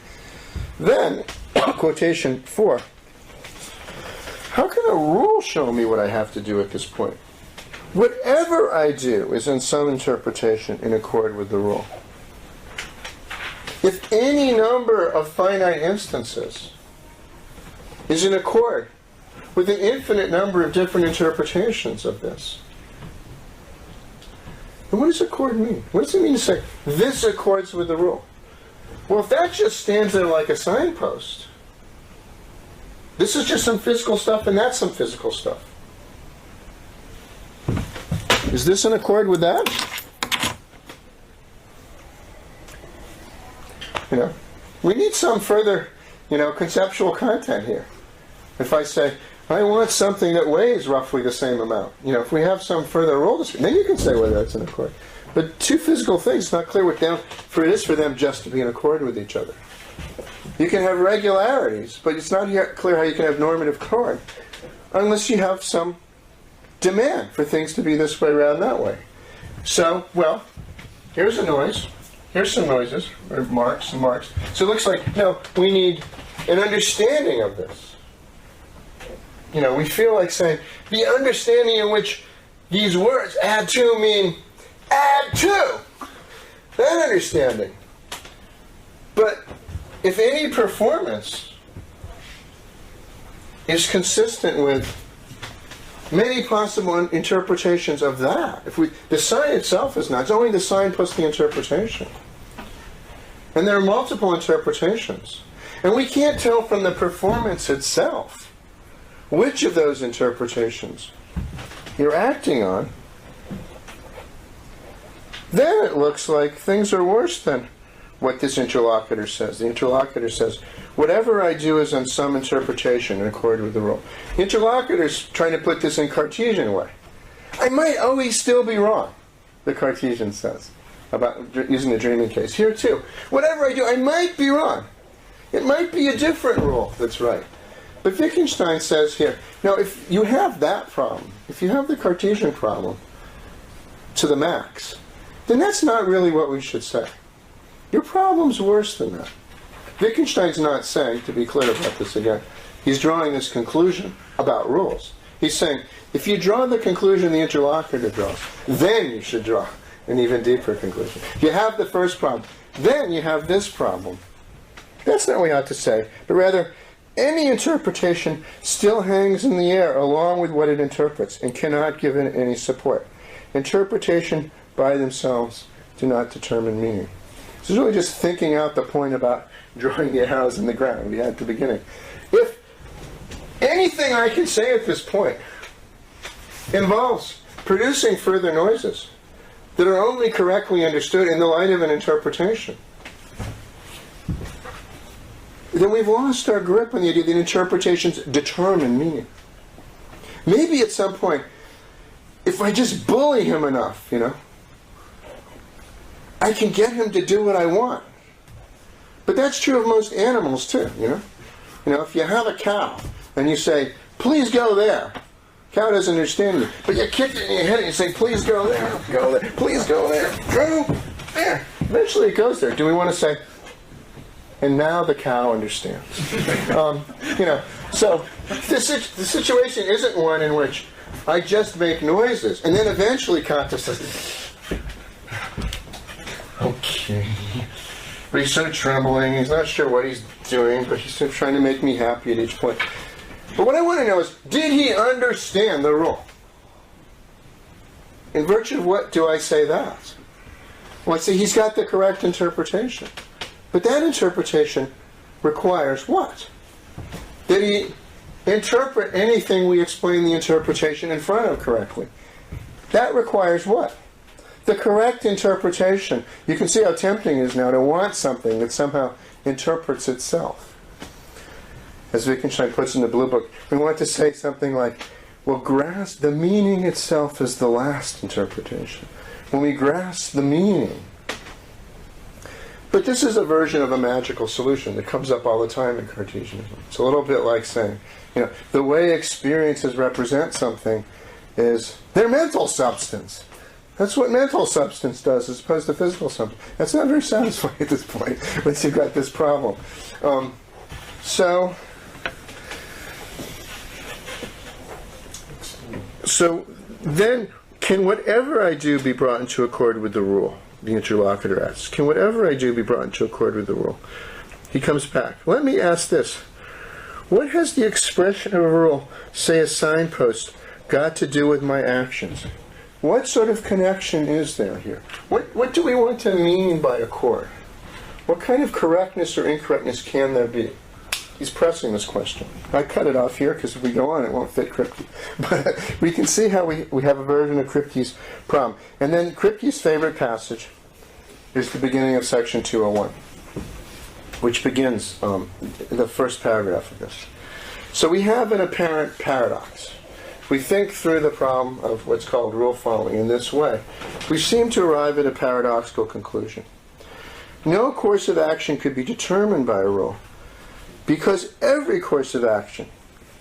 then, quotation 4, how can a rule show me what I have to do at this point? Whatever I do is in some interpretation in accord with the rule. If any number of finite instances is in accord with an infinite number of different interpretations of this, then what does accord mean? What does it mean to say, this accords with the rule? Well, if that just stands there like a signpost, this is just some physical stuff and that's some physical stuff. Is this in accord with that? We need some further, conceptual content here. If I say, I want something that weighs roughly the same amount, if we have some further rule description, then you can say whether that's in accord. But two physical things, it's not clear what it is for them just to be in accord with each other. You can have regularities, but it's not yet clear how you can have normative accord unless you have some demand for things to be this way rather than that way. So, here's a noise. Here's some noises, or marks and marks. So it looks like, we need an understanding of this. We feel like saying, the understanding in which these words, add to, mean add to. That understanding. But if any performance is consistent with many possible interpretations of that, the sign itself is not, it's only the sign plus the interpretation. And there are multiple interpretations. And we can't tell from the performance itself which of those interpretations you're acting on. Then it looks like things are worse than what this interlocutor says. The interlocutor says, whatever I do is on some interpretation in accord with the rule. The interlocutor's trying to put this in Cartesian way. I might always still be wrong, the Cartesian says, about using the dreaming case. Here too, whatever I do, I might be wrong. It might be a different rule that's right. But Wittgenstein says here, now if you have that problem, if you have the Cartesian problem to the max, then that's not really what we should say. Your problem's worse than that. Wittgenstein's not saying, to be clear about this again, he's drawing this conclusion about rules. He's saying, if you draw the conclusion the interlocutor draws, then you should draw an even deeper conclusion. If you have the first problem, then you have this problem. That's not what we ought to say, but rather, any interpretation still hangs in the air along with what it interprets and cannot give it any support. Interpretation by themselves do not determine meaning. This is really just thinking out the point about drawing the arrows in the ground we had at the beginning. If anything I can say at this point involves producing further noises that are only correctly understood in the light of an interpretation, then we've lost our grip on the idea that interpretations determine meaning. Maybe at some point, if I just bully him enough, I can get him to do what I want. But that's true of most animals too, if you have a cow and you say, please go there, cow doesn't understand you. But you kick it in your head and you say, please go there, please go there, go there. Eventually it goes there. Do we want to say, and now the cow understands? So the situation isn't one in which I just make noises, and then eventually Kant says, okay. But he's sort of trembling, he's not sure what he's doing, but he's sort of trying to make me happy at each point. But what I want to know is, did he understand the rule? In virtue of what do I say that? Well, I say he's got the correct interpretation. But that interpretation requires what? That he interpret anything we explain the interpretation in front of correctly. That requires what? The correct interpretation. You can see how tempting it is now to want something that somehow interprets itself. As Wittgenstein puts in the Blue Book, we want to say something like, well, grasp the meaning itself is the last interpretation. When we grasp the meaning. But this is a version of a magical solution that comes up all the time in Cartesianism. It's a little bit like saying, the way experiences represent something is their mental substance. That's what mental substance does as opposed to physical substance. That's not very satisfying at this point once you've got this problem. So then, can whatever I do be brought into accord with the rule? The interlocutor asks, can whatever I do be brought into accord with the rule? He comes back. Let me ask this. What has the expression of a rule, say a signpost, got to do with my actions? What sort of connection is there here? What do we want to mean by accord? What kind of correctness or incorrectness can there be? he's pressing this question. I cut it off here because if we go on, it won't fit Kripke. But we can see how we have a version of Kripke's problem. And then Kripke's favorite passage is the beginning of section 201, which begins the first paragraph of this. So we have an apparent paradox. We think through the problem of what's called rule following in this way. We seem to arrive at a paradoxical conclusion. No course of action could be determined by a rule, because every course of action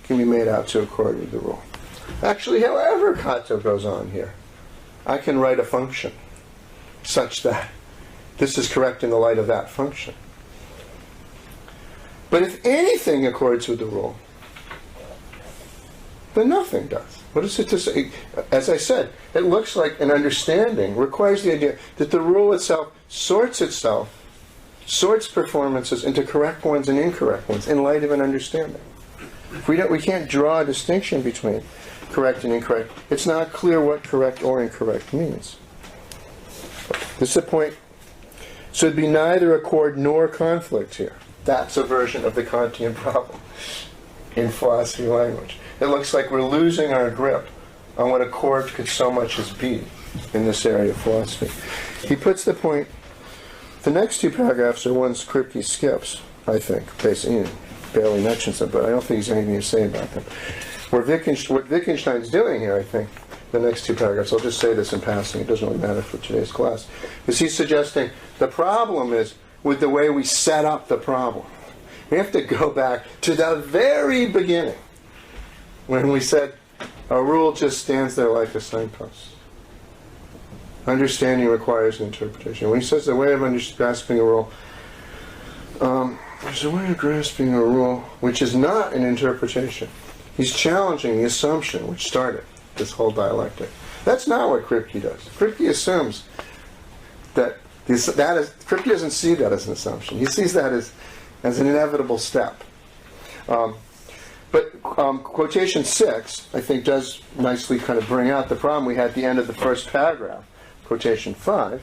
can be made out to accord with the rule. Actually, however Cato goes on here, I can write a function such that this is correct in the light of that function. But if anything accords with the rule, then nothing does. What is it to say? As I said, it looks like an understanding requires the idea that the rule itself sorts performances into correct ones and incorrect ones in light of an understanding. We can't draw a distinction between correct and incorrect. It's not clear what correct or incorrect means. This is the point. So it'd be neither accord nor conflict here. That's a version of the Kantian problem in philosophy language. It looks like we're losing our grip on what accord could so much as be in this area of philosophy. He puts the point. The next two paragraphs are ones Kripke skips, I think. Basically, barely mentions them, but I don't think he's anything to say about them. What Wittgenstein's doing here, I think, the next two paragraphs, I'll just say this in passing, it doesn't really matter for today's class, is he's suggesting the problem is with the way we set up the problem. We have to go back to the very beginning, when we said a rule just stands there like a signpost. Understanding requires an interpretation. When he says the way of grasping a rule, there's a way of grasping a rule which is not an interpretation. He's challenging the assumption which started this whole dialectic. That's not what Kripke does. Kripke assumes that Kripke doesn't see that as an assumption. He sees that as an inevitable step. But quotation 6, I think, does nicely kind of bring out the problem we had at the end of the first paragraph. Quotation 5,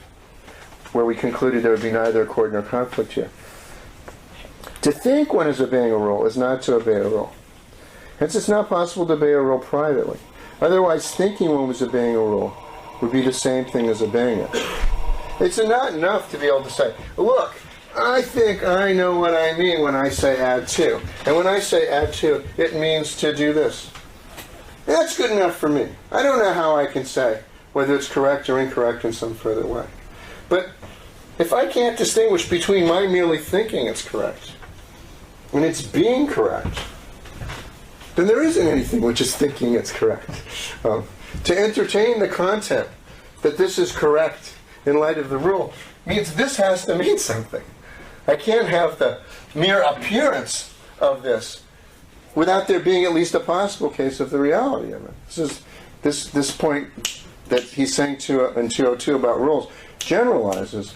where we concluded there would be neither accord nor conflict here. To think one is obeying a rule is not to obey a rule. Hence it's not possible to obey a rule privately. Otherwise, thinking one was obeying a rule would be the same thing as obeying it. It's not enough to be able to say, look, I think I know what I mean when I say add to. And when I say add to, it means to do this. That's good enough for me. I don't know how I can say whether it's correct or incorrect in some further way. But if I can't distinguish between my merely thinking it's correct and it's being correct, then there isn't anything which is thinking it's correct. To entertain the content that this is correct in light of the rule means this has to mean something. I can't have the mere appearance of this without there being at least a possible case of the reality of it. This point that he's saying in 202 about rules generalizes,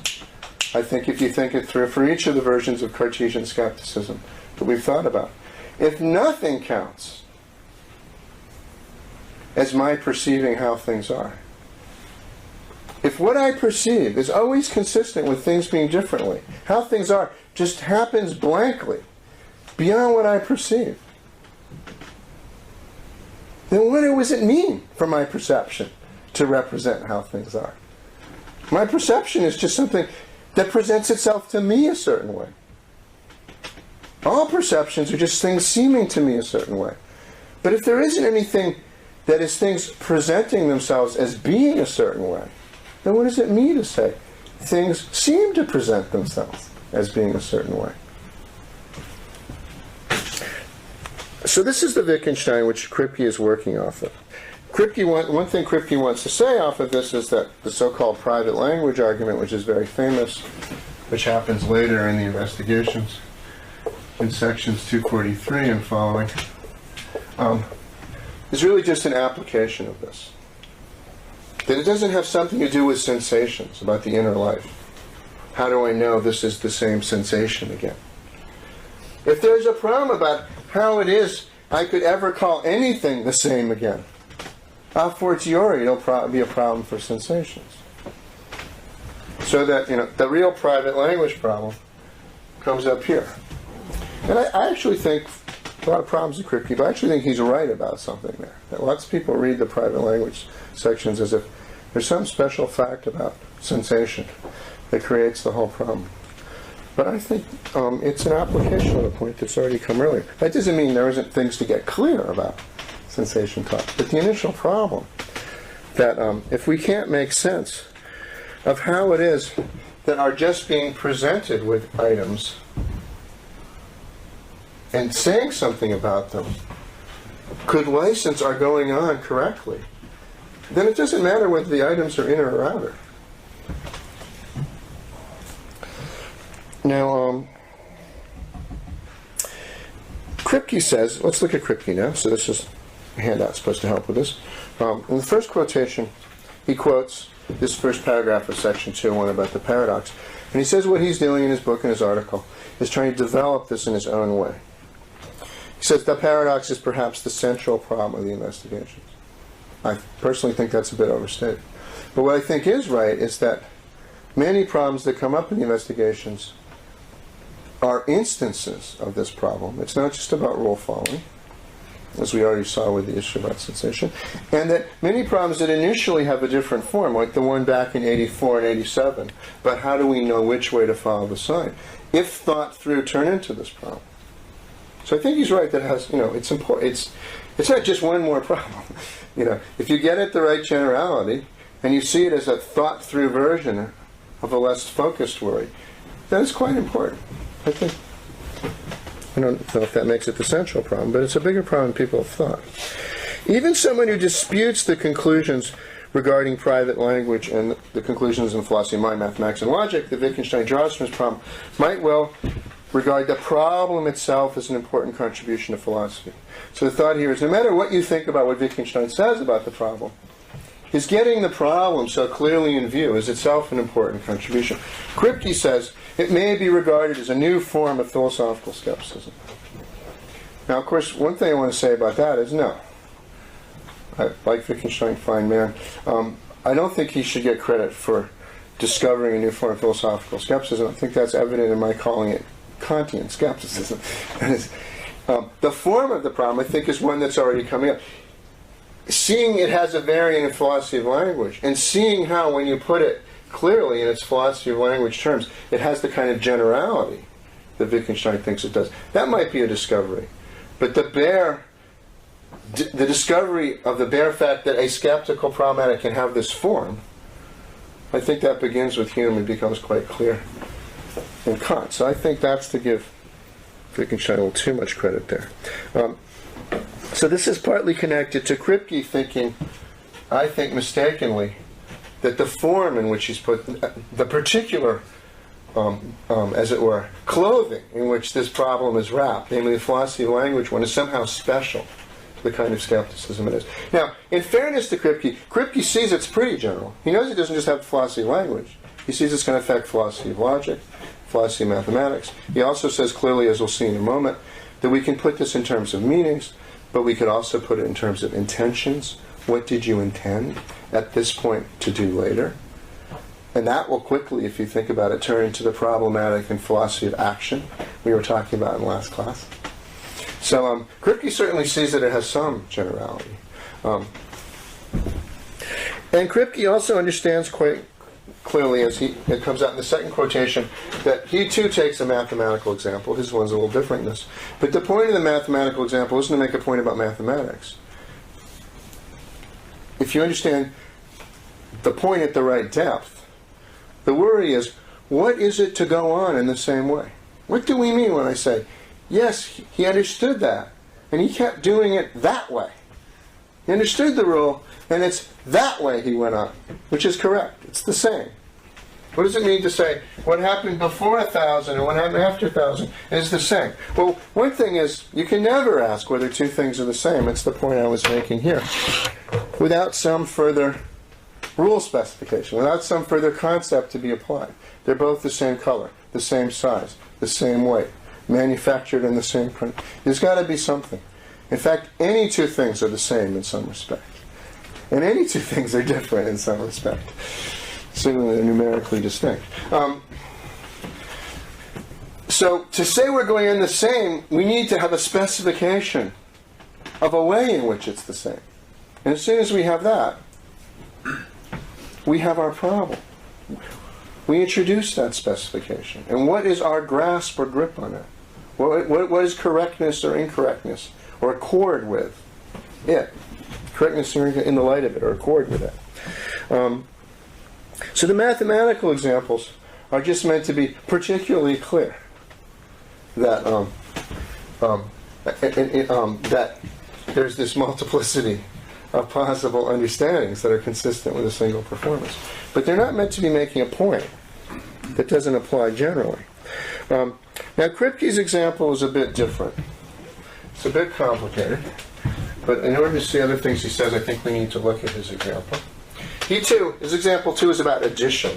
I think, if you think it through, for each of the versions of Cartesian skepticism that we've thought about. If nothing counts as my perceiving how things are, if what I perceive is always consistent with things being differently, how things are just happens blankly, beyond what I perceive, then what does it mean for my perception to represent how things are? My perception is just something that presents itself to me a certain way. All perceptions are just things seeming to me a certain way. But if there isn't anything that is things presenting themselves as being a certain way, then what does it mean to say things seem to present themselves as being a certain way? So this is the Wittgenstein which Kripke is working off of. One thing Kripke wants to say off of this is that the so-called private language argument, which is very famous, which happens later in the investigations, in sections 243 and following, is really just an application of this. That it doesn't have something to do with sensations, about the inner life. How do I know this is the same sensation again? If there's a problem about how it is I could ever call anything the same again, a fortiori it'll be a problem for sensations. So that, the real private language problem comes up here. And I actually think, a lot of problems with Kripke, but I actually think he's right about something there. That lots of people read the private language sections as if there's some special fact about sensation that creates the whole problem. But I think it's an application of a point that's already come earlier. That doesn't mean there isn't things to get clear about sensation talk. But the initial problem, that if we can't make sense of how it is that are just being presented with items and saying something about them could license our going on correctly, then it doesn't matter whether the items are inner or outer. Now, Kripke says, let's look at Kripke now. So this is a handout supposed to help with this. In the first quotation, he quotes this first paragraph of section 2:1 about the paradox. And he says what he's doing in his book and his article is trying to develop this in his own way. He says the paradox is perhaps the central problem of the investigations. I personally think that's a bit overstated. But what I think is right is that many problems that come up in the investigations are instances of this problem. It's not just about rule following, as we already saw with the issue about sensation, and that many problems that initially have a different form, like the one back in 84 and 87, but how do we know which way to follow the sign, if thought through, turn into this problem. So I think he's right that it has, it's important. It's not just one more problem. If you get at the right generality and you see it as a thought through version of a less focused worry, that is quite important. I think. I don't know if that makes it the central problem, but it's a bigger problem than people have thought. Even someone who disputes the conclusions regarding private language and the conclusions in philosophy of mind, mathematics, and logic that Wittgenstein draws from his problem might well regard the problem itself as an important contribution to philosophy. So the thought here is, no matter what you think about what Wittgenstein says about the problem, his getting the problem so clearly in view is itself an important contribution. Kripke says it may be regarded as a new form of philosophical skepticism. Now, of course, one thing I want to say about that is no. I like Wittgenstein, fine man. I don't think he should get credit for discovering a new form of philosophical skepticism. I think that's evident in my calling it Kantian skepticism. The form of the problem, I think, is one that's already coming up. Seeing it has a variant in philosophy of language, and seeing how, when you put it clearly in its philosophy of language terms, it has the kind of generality that Wittgenstein thinks it does. That might be a discovery. But the discovery of the bare fact that a skeptical problematic can have this form, I think that begins with Hume and becomes quite clear in Kant. So I think that's to give Wittgenstein a little too much credit there. So this is partly connected to Kripke thinking, I think mistakenly, that the form in which he's put, the particular, as it were, clothing in which this problem is wrapped, namely the philosophy of language one, is somehow special to the kind of skepticism it is. Now, in fairness to Kripke, Kripke sees it's pretty general. He knows it doesn't just have philosophy of language. He sees it's going to affect philosophy of logic, philosophy of mathematics. He also says clearly, as we'll see in a moment, that we can put this in terms of meanings, but we could also put it in terms of intentions. What did you intend at this point to do later? And that will quickly, if you think about it, turn into the problematic in philosophy of action we were talking about in the last class. So Kripke certainly sees that it has some generality. And Kripke also understands quite clearly, as it comes out in the second quotation, that he too takes a mathematical example. His one's a little different in this. But the point of the mathematical example isn't to make a point about mathematics. If you understand the point at the right depth, the worry is, what is it to go on in the same way? What do we mean when I say, yes, he understood that, and he kept doing it that way? He understood the rule, and it's that way he went on, which is correct. It's the same. What does it mean to say what happened before 1,000 and what happened after 1,000 is the same? Well, one thing is, you can never ask whether two things are the same. It's the point I was making here. Without some further rule specification, without some further concept to be applied. They're both the same color, the same size, the same weight, manufactured in the same print. There's got to be something. In fact, any two things are the same in some respect. And any two things are different in some respect. Certainly they're numerically distinct. So to say we're going in the same, we need to have a specification of a way in which it's the same. And as soon as we have that, we have our problem. We introduce that specification. And what is our grasp or grip on it? What is correctness or incorrectness, or accord with it? Correctness or in the light of it, or accord with it. So the mathematical examples are just meant to be particularly clear that that there's this multiplicity of possible understandings that are consistent with a single performance. But they're not meant to be making a point that doesn't apply generally. Now, Kripke's example is a bit different. It's a bit complicated. But in order to see other things he says, I think we need to look at his example. His example too is about addition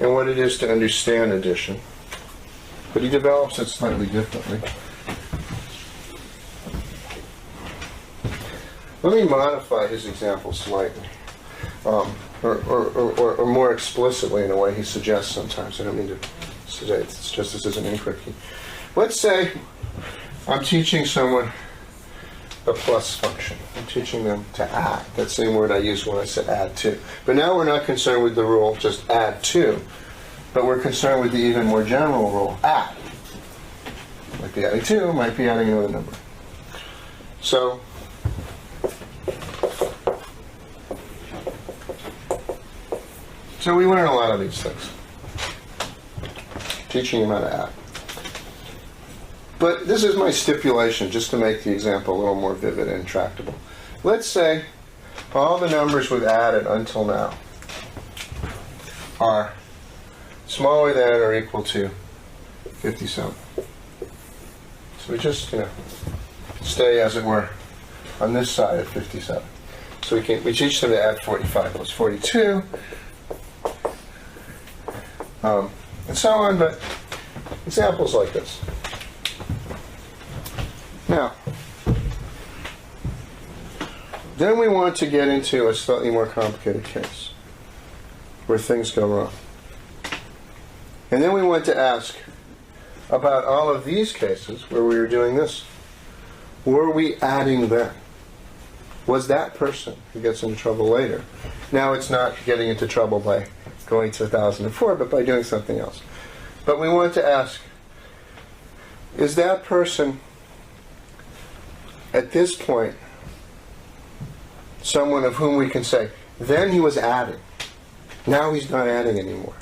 and what it is to understand addition. But he develops it slightly differently. Let me modify his example slightly, or more explicitly in a way he suggests sometimes. I don't mean to say it's just this isn't in Kripke. Let's say I'm teaching someone a plus function. I'm teaching them to add. That same word I used when I said add to. But now we're not concerned with the rule just add to, but we're concerned with the even more general rule add. Might be adding 2, might be adding another number. So we learn a lot of these things. Teaching them how to add. But this is my stipulation, just to make the example a little more vivid and tractable. Let's say all the numbers we've added until now are smaller than or equal to 57. So we just, stay, as it were, on this side of 57. So we teach them to add 45 plus 42, and so on, but examples like this. Now, then we want to get into a slightly more complicated case, where things go wrong. And then we want to ask about all of these cases where we were doing this. Were we adding then? Was that person who gets into trouble later? Now it's not getting into trouble by going to 1004, but by doing something else. But we want to ask, is that person at this point someone of whom we can say, then he was adding, now he's not adding anymore?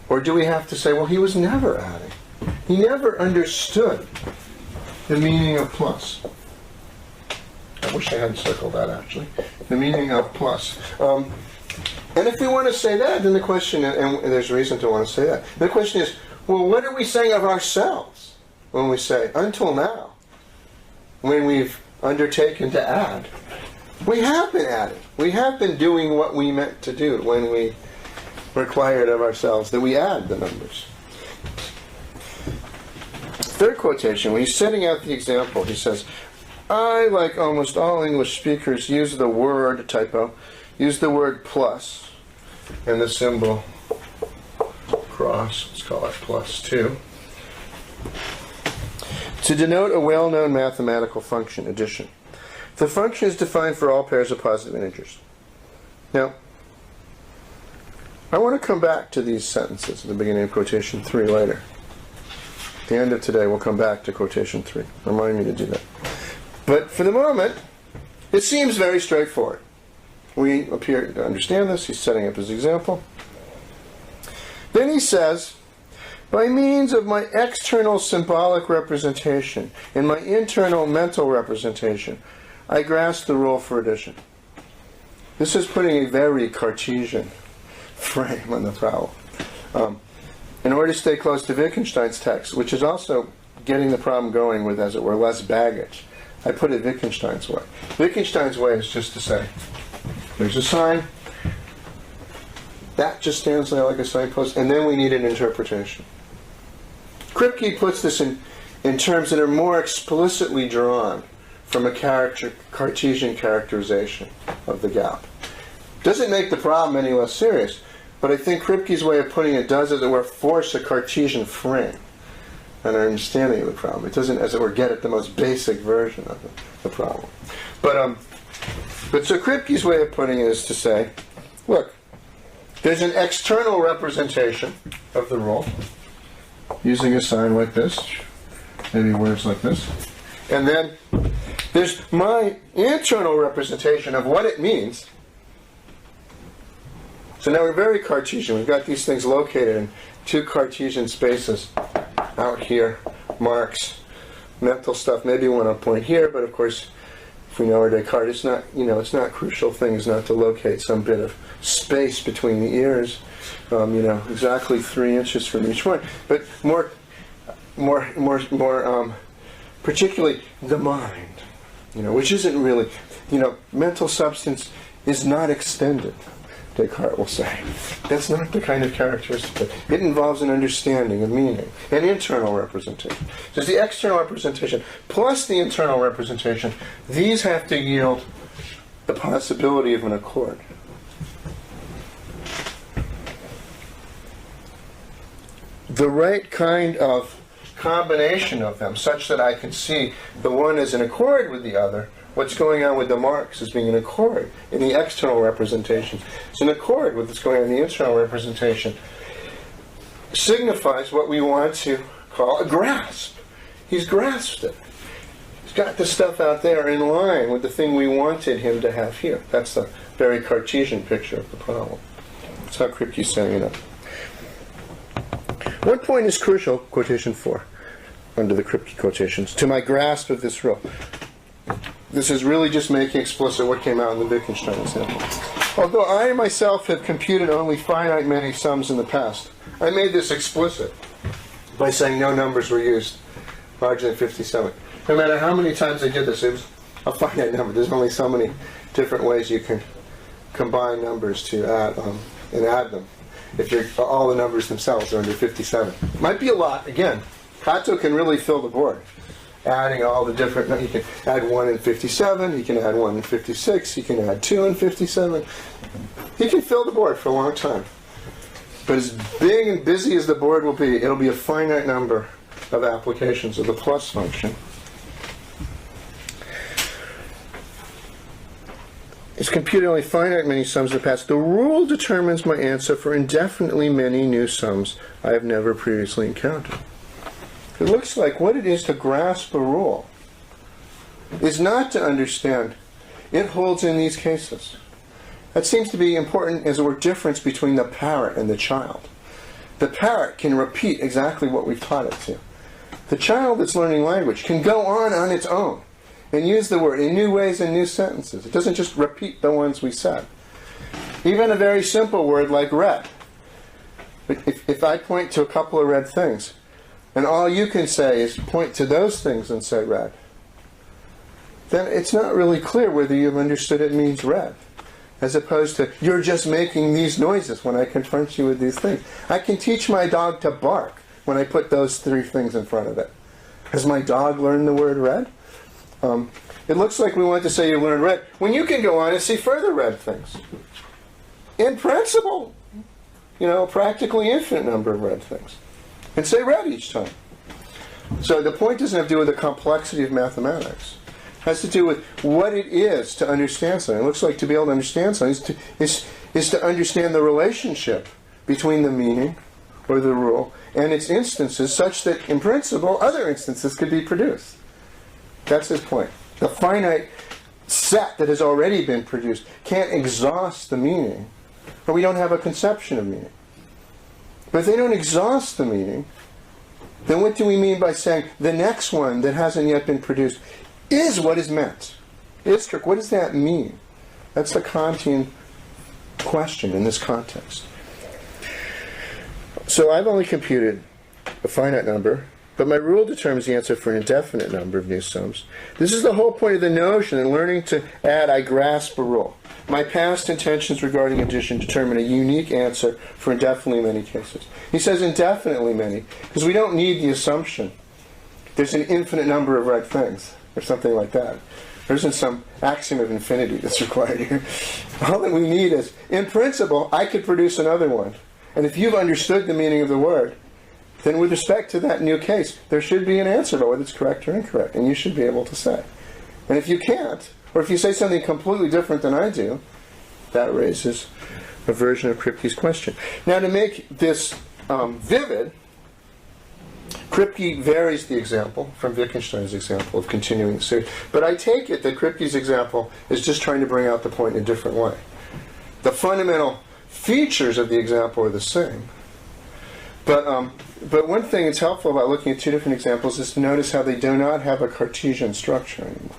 Or do we have to say, well, he was never adding. He never understood the meaning of plus. I wish I hadn't circled that, actually. The meaning of plus. And if we want to say that, then the question, and there's reason to want to say that, the question is, well, what are we saying of ourselves when we say, until now, when we've undertaken to add? We have been adding. We have been doing what we meant to do when we required of ourselves that we add the numbers. Third quotation, when he's setting out the example, he says, I, like almost all English speakers, use the word, typo, use the word plus and the symbol cross, let's call it plus 2, to denote a well-known mathematical function, addition. The function is defined for all pairs of positive integers. Now, I want to come back to these sentences at the beginning of quotation 3 later. At the end of today, we'll come back to quotation 3. Remind me to do that. But for the moment, it seems very straightforward. We appear to understand this. He's setting up his example. Then he says, by means of my external symbolic representation and my internal mental representation, I grasp the rule for addition. This is putting a very Cartesian frame on the problem. In order to stay close to Wittgenstein's text, which is also getting the problem going with, as it were, less baggage, I put it Wittgenstein's way. Wittgenstein's way is just to say, there's a sign, that just stands there like a signpost, and then we need an interpretation. Kripke puts this in terms that are more explicitly drawn from a Cartesian characterization of the gap. Doesn't make the problem any less serious, But I think Kripke's way of putting it does, as it were, force a Cartesian frame and our understanding of the problem. It doesn't, as it were, get at the most basic version of the problem. But so Kripke's way of putting it is to say, look, there's an external representation of the rule, using a sign like this, maybe words like this. And then there's my internal representation of what it means. So now we're very Cartesian. We've got these things located in two Cartesian spaces out here, marks, mental stuff. Maybe one I'll point here, but of course, if we know our Descartes, it's not, it's not crucial thing is not to locate some bit of space between the ears, exactly 3 inches from each one. But more particularly the mind, which isn't really, mental substance is not extended, Descartes will say. That's not the kind of characteristic. It involves an understanding of meaning, an internal representation. So it's the external representation plus the internal representation. These have to yield the possibility of an accord. The right kind of combination of them, such that I can see the one is in accord with the other. What's going on with the marks is being in accord in the external representation. It's in accord with what's going on in the internal representation. Signifies what we want to call a grasp. He's grasped it. He's got the stuff out there in line with the thing we wanted him to have here. That's the very Cartesian picture of the problem. That's how Kripke's setting it up. One point is crucial, quotation 4, under the Kripke quotations, to my grasp of this rule. This is really just making explicit what came out in the Wittgenstein example. Although I myself have computed only finite many sums in the past, I made this explicit by saying no numbers were used larger than 57. No matter how many times I did this, it was a finite number. There's only so many different ways you can combine numbers to add and add them. If all the numbers themselves are under 57. Might be a lot. Again, Kato can really fill the board. Adding all the different, he can add 1 in 57, he can add 1 in 56, he can add 2 in 57. He can fill the board for a long time. But as big and busy as the board will be, it'll be a finite number of applications of the plus function. It's computed only finite many sums in the past. The rule determines my answer for indefinitely many new sums I have never previously encountered. It looks like what it is to grasp a rule is not to understand it holds in these cases. That seems to be important as a difference between the parrot and the child. The parrot can repeat exactly what we've taught it to. The child that's learning language can go on its own and use the word in new ways and new sentences. It doesn't just repeat the ones we said. Even a very simple word like red. If I point to a couple of red things, and all you can say is point to those things and say red, then it's not really clear whether you've understood it means red. As opposed to, you're just making these noises when I confront you with these things. I can teach my dog to bark when I put those 3 things in front of it. Has my dog learned the word red? It looks like we want to say you learned red, when you can go on and see further red things. In principle, a practically infinite number of red things. And say red each time. So the point doesn't have to do with the complexity of mathematics. It has to do with what it is to understand something. It looks like to be able to understand something is to understand the relationship between the meaning or the rule and its instances such that, in principle, other instances could be produced. That's his point. The finite set that has already been produced can't exhaust the meaning, or we don't have a conception of meaning. But if they don't exhaust the meaning, then what do we mean by saying the next one that hasn't yet been produced is what is meant? What does that mean? That's the Kantian question in this context. So I've only computed a finite number, but my rule determines the answer for an indefinite number of new sums. This is the whole point of the notion. In learning to add, I grasp a rule. My past intentions regarding addition determine a unique answer for indefinitely many cases. He says indefinitely many, because we don't need the assumption there's an infinite number of red things, or something like that. There isn't some axiom of infinity that's required here. All that we need is, in principle, I could produce another one. And if you've understood the meaning of the word, then with respect to that new case, there should be an answer about whether it's correct or incorrect, and you should be able to say. And if you can't, or if you say something completely different than I do, that raises a version of Kripke's question. Now, to make this vivid, Kripke varies the example from Wittgenstein's example of continuing the series. But I take it that Kripke's example is just trying to bring out the point in a different way. The fundamental features of the example are the same. But one thing that's helpful about looking at two different examples is to notice how they do not have a Cartesian structure anymore.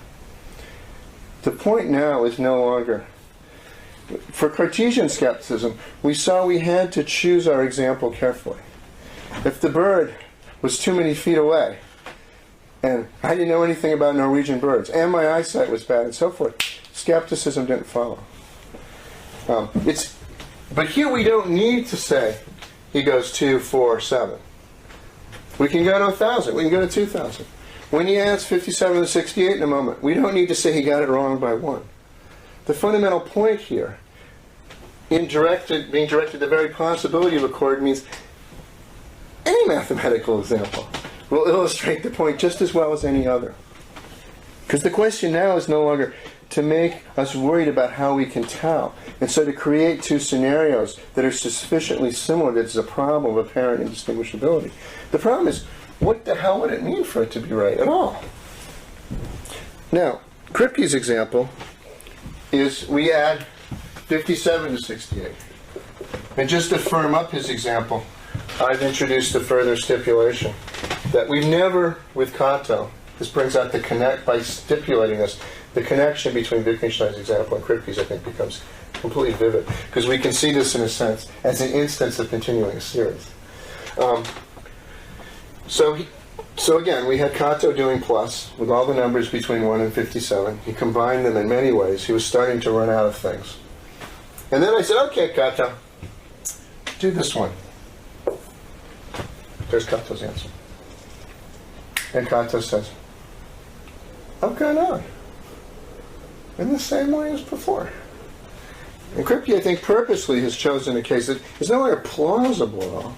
The point now is no longer... For Cartesian skepticism, we saw we had to choose our example carefully. If the bird was too many feet away, and I didn't know anything about Norwegian birds, and my eyesight was bad, and so forth, skepticism didn't follow. But here we don't need to say he goes 2, 4, 7. We can go to 1,000. We can go to 2,000. When he adds 57 and 68 in a moment, we don't need to say he got it wrong by 1. The fundamental point here, being directed to the very possibility of accord, means any mathematical example will illustrate the point just as well as any other. Because the question now is no longer to make us worried about how we can tell, and so to create two scenarios that are sufficiently similar that it's a problem of apparent indistinguishability. The problem is, what the hell would it mean for it to be right at all? Now, Kripke's example is we add 57 to 68. And just to firm up his example, I've introduced a further stipulation that we've never, with Cato, this brings out the connect, by stipulating this, the connection between Wittgenstein's example and Kripke's, I think, becomes completely vivid. Because we can see this, in a sense, as an instance of continuing a series. So again, we had Cato doing plus, with all the numbers between 1 and 57. He combined them in many ways. He was starting to run out of things. And then I said, okay, Cato, do this one. There's Cato's answer. And Cato says, okay, no. In the same way as before. And Kripke, I think, purposely has chosen a case that is no longer plausible at all.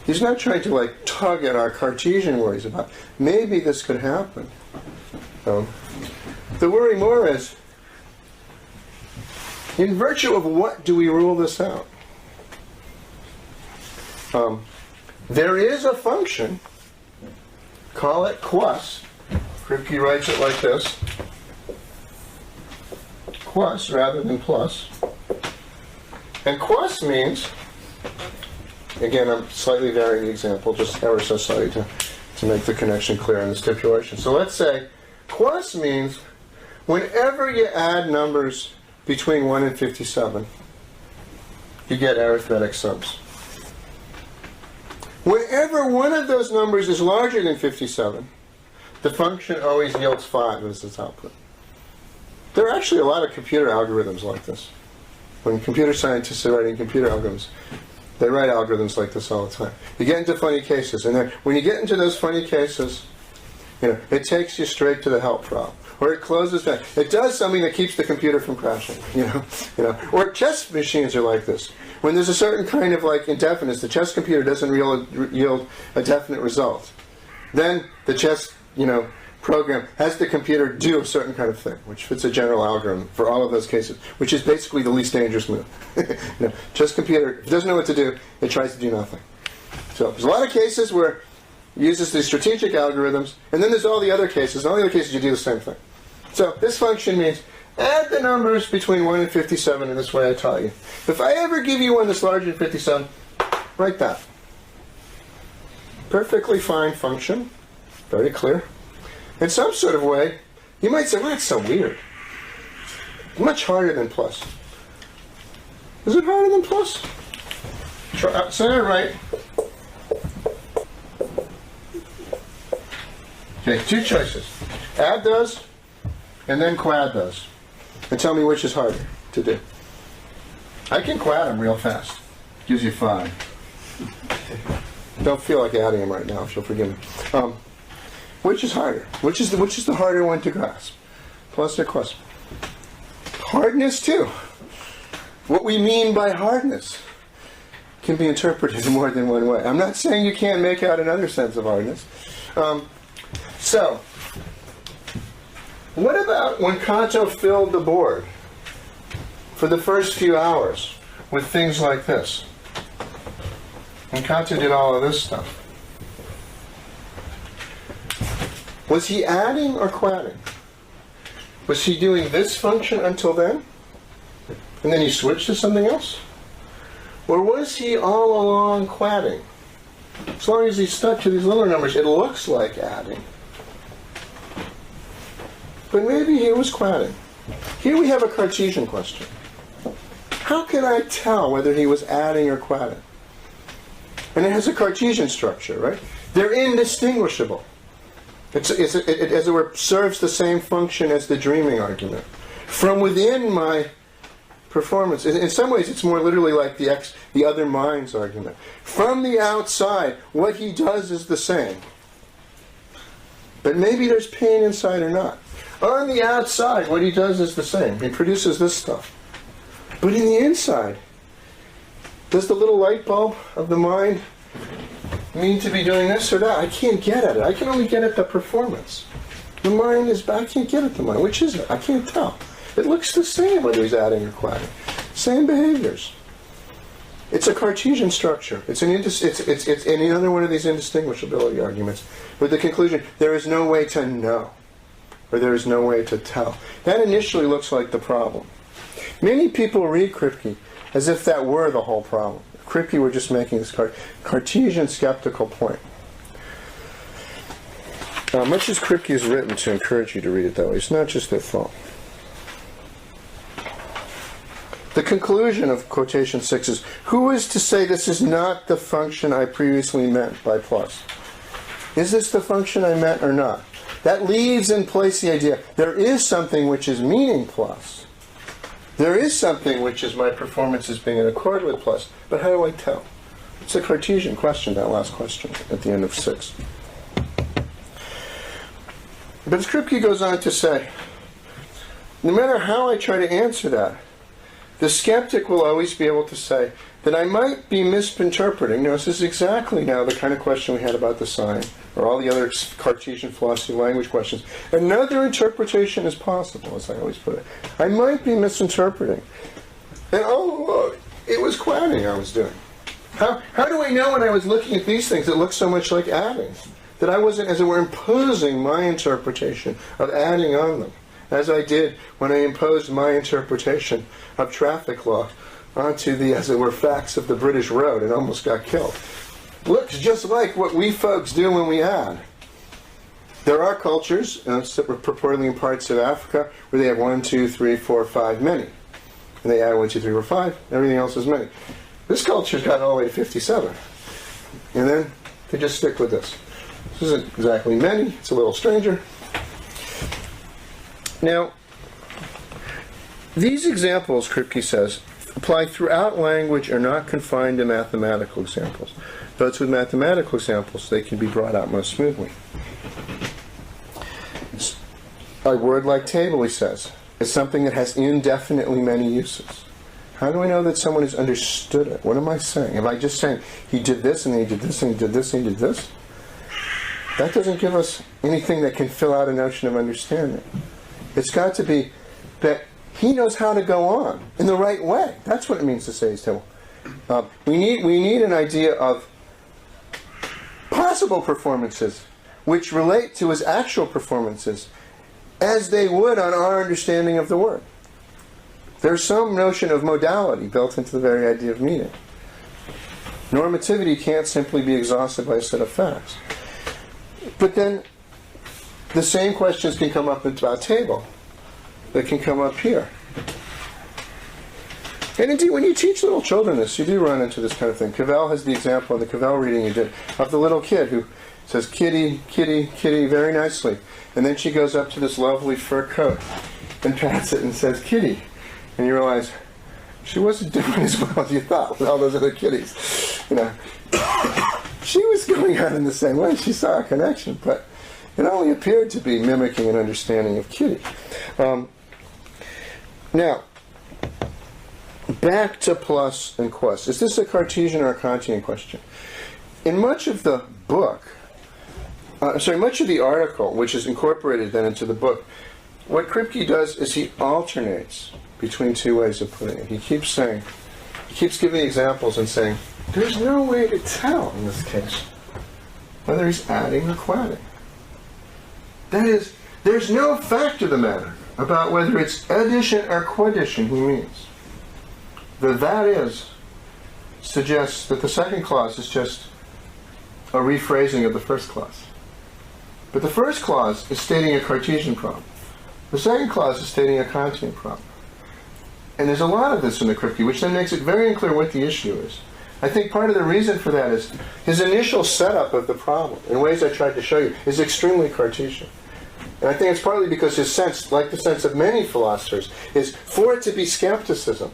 He's not trying to tug at our Cartesian worries about maybe this could happen. The worry more is, in virtue of what do we rule this out? There is a function, call it quas. Kripke writes it like this. Quas rather than plus. And quas means, again, I'm slightly varying the example, just ever so slightly to make the connection clear in the stipulation. So let's say quas means whenever you add numbers between 1 and 57, you get arithmetic sums. Whenever one of those numbers is larger than 57, the function always yields 5 as its output. There are actually a lot of computer algorithms like this. When computer scientists are writing computer algorithms, they write algorithms like this all the time. You get into funny cases, and when you get into those funny cases, it takes you straight to the help problem, or it closes down. It does something that keeps the computer from crashing. Or chess machines are like this. When there's a certain kind of indefiniteness, the chess computer doesn't yield a definite result. Then the chess, program has the computer do a certain kind of thing, which fits a general algorithm for all of those cases, which is basically the least dangerous move. Chess computer, if it doesn't know what to do, it tries to do nothing. So there's a lot of cases where it uses these strategic algorithms, and then there's all the other cases. In all the other cases, you do the same thing. So this function means add the numbers between 1 and 57 in this way I taught you. If I ever give you one that's larger than 57, write that. Perfectly fine function, very clear. In some sort of way, you might say, well, that's so weird. Much harder than plus. Is it harder than plus? Say it right. Okay, two choices. Add those, and then quad those. And tell me which is harder to do. I can quad them real fast. Gives you 5. Don't feel like adding them right now, if you'll forgive me. Which is harder? Which is the harder one to grasp? Plus or plus. Hardness, too. What we mean by hardness can be interpreted in more than one way. I'm not saying you can't make out another sense of hardness. So, what about when Canto filled the board for the first few hours with things like this? And Canto did all of this stuff. Was he adding or quadding? Was he doing this function until then? And then he switched to something else? Or was he all along quadding? As long as he stuck to these little numbers, it looks like adding. But maybe he was quadding. Here we have a Cartesian question. How can I tell whether he was adding or quadding? And it has a Cartesian structure, right? They're indistinguishable. It, as it were, serves the same function as the dreaming argument. From within my performance, in some ways it's more literally like the other mind's argument. From the outside, what he does is the same. But maybe there's pain inside or not. On the outside, what he does is the same. He produces this stuff. But in the inside, does the little light bulb of the mind mean to be doing this or that? I can't get at it. I can only get at the performance. The mind is, I can't get at the mind. Which is it? I can't tell. It looks the same whether he's adding or quadding. Same behaviors. It's a Cartesian structure. It's another one of these indistinguishability arguments. With the conclusion, there is no way to know, or there is no way to tell. That initially looks like the problem. Many people read Kripke as if that were the whole problem. Kripke were just making this Cartesian skeptical point. Much as Kripke is written to encourage you to read it that way, it's not just their fault. The conclusion of quotation 6 is, who is to say this is not the function I previously meant by plus? Is this the function I meant or not? That leaves in place the idea, there is something which is meaning plus. There is something which is my performance is being in accord with plus, but how do I tell? It's a Cartesian question, that last question at the end of 6. But as Kripke goes on to say, no matter how I try to answer that, the skeptic will always be able to say that I might be misinterpreting. Now, this is exactly now the kind of question we had about the sign, or all the other Cartesian philosophy language questions. Another interpretation is possible, as I always put it. I might be misinterpreting. And oh, it was quadding I was doing. How do I know when I was looking at these things that looked so much like adding? That I wasn't, as it were, imposing my interpretation of adding on them, as I did when I imposed my interpretation of traffic law onto the, as it were, facts of the British road and almost got killed. Looks just like what we folks do when we add. There are cultures, purportedly in parts of Africa, where they have 1, 2, 3, 4, 5, many. And they add 1, 2, 3, 4, 5, everything else is many. This culture's got all the way to 57. And then they just stick with this. This isn't exactly many, it's a little stranger. Now, these examples, Kripke says, apply throughout language, are not confined to mathematical examples. Though it's with mathematical examples they can be brought out most smoothly. A word like table, he says, is something that has indefinitely many uses. How do I know that someone has understood it? What am I saying? Am I just saying, he did this, and then he did this, and he did this, and he did this? That doesn't give us anything that can fill out a notion of understanding. It's got to be that he knows how to go on in the right way. That's what it means to say his table. We need an idea of possible performances which relate to his actual performances as they would on our understanding of the word. There's some notion of modality built into the very idea of meaning. Normativity can't simply be exhausted by a set of facts. But then the same questions can come up about table that can come up here. And indeed, when you teach little children this, you do run into this kind of thing. Cavell has the example in the Cavell reading you did of the little kid who says, kitty, kitty, kitty, very nicely. And then she goes up to this lovely fur coat and pats it and says, kitty. And you realize she wasn't doing as well as you thought with all those other kitties. You know. she was going on in the same way. She saw a connection, but it only appeared to be mimicking an understanding of Kitty. Now, back to plus and quest. Is this a Cartesian or a Kantian question? In much of the book, much of the article, which is incorporated then into the book, what Kripke does is he alternates between two ways of putting it. He keeps giving examples and saying, there's no way to tell in this case whether he's adding or quadding. That is, there's no fact of the matter about whether it's addition or quaddition he means. The that is suggests that the second clause is just a rephrasing of the first clause. But the first clause is stating a Cartesian problem. The second clause is stating a Kantian problem. And there's a lot of this in the Kripke, which then makes it very unclear what the issue is. I think part of the reason for that is his initial setup of the problem, in ways I tried to show you, is extremely Cartesian. And I think it's partly because his sense, like the sense of many philosophers, is for it to be skepticism,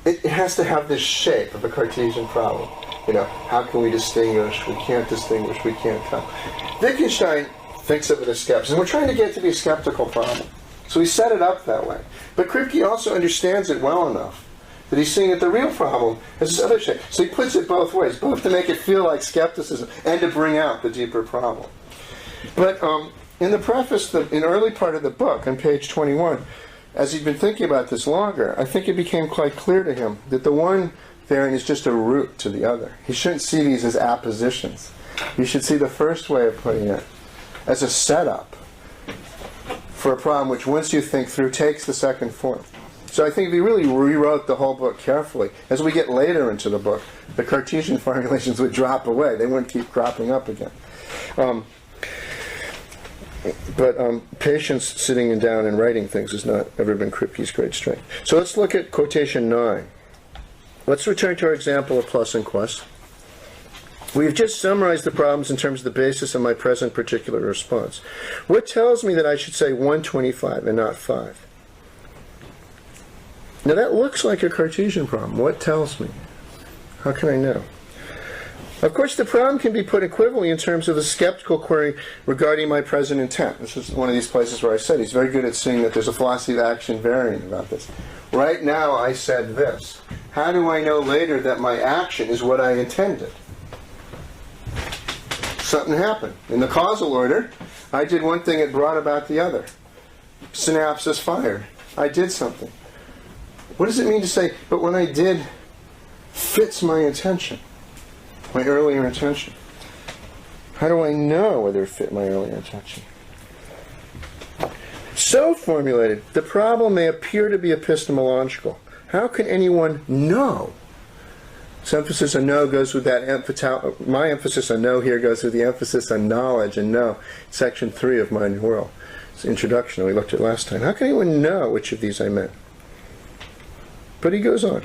it has to have this shape of a Cartesian problem. You know, how can we distinguish? We can't distinguish. We can't tell. Wittgenstein thinks of it as skepticism. We're trying to get it to be a skeptical problem. So he set it up that way. But Kripke also understands it well enough that he's seeing that the real problem is this other shape. So he puts it both ways, both to make it feel like skepticism and to bring out the deeper problem. But in the preface, in early part of the book, on page 21, as he'd been thinking about this longer, I think it became quite clear to him that the one therein is just a root to the other. He shouldn't see these as appositions. You should see the first way of putting it as a setup for a problem which, once you think through, takes the second form. So I think if he really rewrote the whole book carefully, as we get later into the book, the Cartesian formulations would drop away. They wouldn't keep cropping up again. But patience sitting down and writing things has not ever been Kripke's great strength. So let's look at quotation 9. Let's return to our example of plus and quest. We've just summarized the problems in terms of the basis of my present particular response. What tells me that I should say 125 and not 5? Now that looks like a Cartesian problem. What tells me? How can I know? Of course, the problem can be put equivalently in terms of the skeptical query regarding my present intent. This is one of these places where I said he's very good at seeing that there's a philosophy of action variant about this. Right now I said this. How do I know later that my action is what I intended? Something happened. In the causal order, I did one thing, it brought about the other. Synapses fired. I did something. What does it mean to say, but when I did fits my intention? My earlier intention. How do I know whether it fit my earlier intention? So formulated, the problem may appear to be epistemological. How can anyone know? This emphasis on know goes with that, my emphasis on know here goes with the emphasis on knowledge and know, section 3 of Mind and World. It's the introduction we looked at last time. How can anyone know which of these I meant? But he goes on.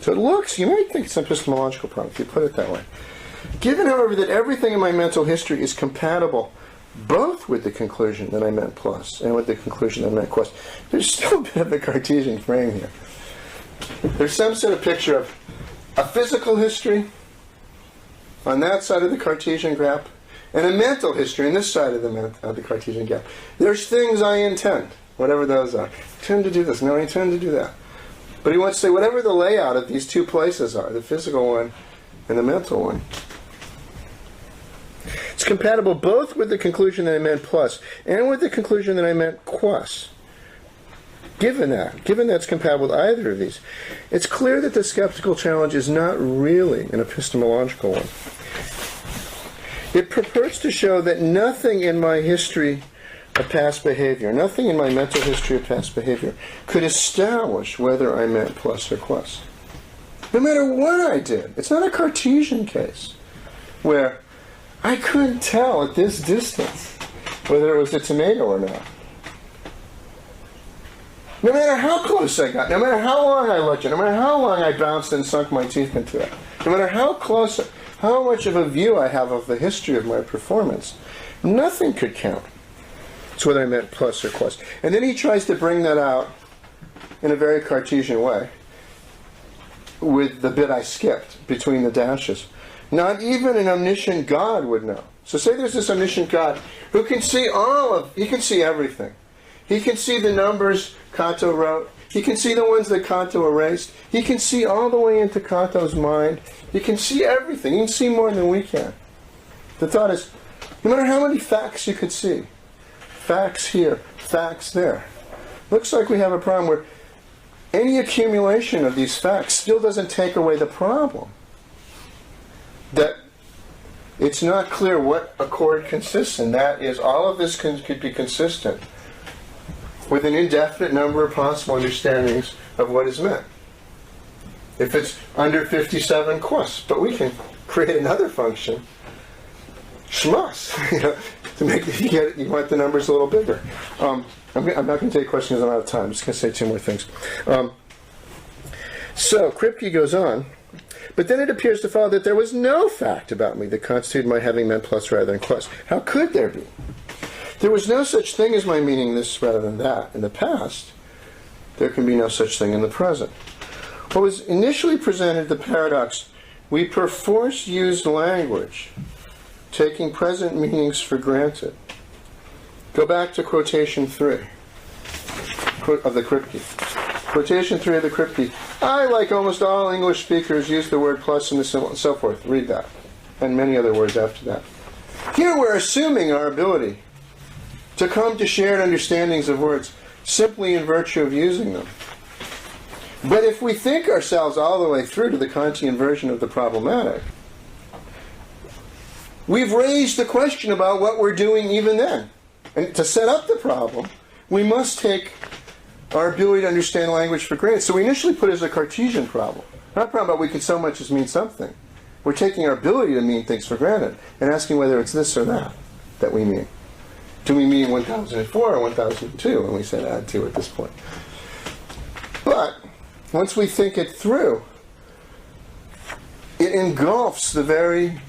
So it looks, you might think it's an epistemological problem if you put it that way. Given, however, that everything in my mental history is compatible both with the conclusion that I meant plus and with the conclusion that I meant quest, there's still a bit of a Cartesian frame here. There's some sort of picture of a physical history on that side of the Cartesian gap and a mental history on this side of the Cartesian gap. There's things I intend, whatever those are. I intend to do this, no, I intend to do that. But he wants to say whatever the layout of these two places are, the physical one and the mental one, it's compatible both with the conclusion that I meant plus and with the conclusion that I meant quas. Given that's compatible with either of these, it's clear that the skeptical challenge is not really an epistemological one. It purports to show that nothing in my history of past behavior, nothing in my mental history of past behavior could establish whether I meant plus or quas. No matter what I did, it's not a Cartesian case where I couldn't tell at this distance whether it was a tomato or not. No matter how close I got, no matter how long I looked at it, no matter how long I bounced and sunk my teeth into it, no matter how close, how much of a view I have of the history of my performance, nothing could count. It's whether I meant plus or quas. And then he tries to bring that out in a very Cartesian way with the bit I skipped between the dashes. Not even an omniscient God would know. So say there's this omniscient God who can see he can see everything. He can see the numbers Canto wrote. He can see the ones that Canto erased. He can see all the way into Canto's mind. He can see everything. He can see more than we can. The thought is, no matter how many facts you could see, facts here, facts there, looks like we have a problem where any accumulation of these facts still doesn't take away the problem. That it's not clear what accord consists in. That is, all of this could be consistent with an indefinite number of possible understandings of what is meant. If it's under 57 quos, but we can create another function, schmus, to make you want the numbers a little bigger. I'm not going to take questions. I'm out of time. I'm just going to say two more things. So Kripke goes on, but then it appears to follow that there was no fact about me that constituted my having meant plus rather than quos. How could there be? There was no such thing as my meaning this rather than that in the past. There can be no such thing in the present. What was initially presented, the paradox, we perforce used language, taking present meanings for granted. Go back to quotation 3 of the Kripke. Quotation 3 of the Kripke. I, like almost all English speakers, use the word plus and so forth. Read that. And many other words after that. Here we're assuming our ability to come to shared understandings of words simply in virtue of using them. But if we think ourselves all the way through to the Kantian version of the problematic, we've raised the question about what we're doing even then. And to set up the problem, we must take our ability to understand language for granted. So we initially put it as a Cartesian problem. Not a problem about we can so much as mean something. We're taking our ability to mean things for granted and asking whether it's this or that we mean. Do we mean 1004 or 1002? And we said add 2 at this point. But once we think it through, it engulfs the very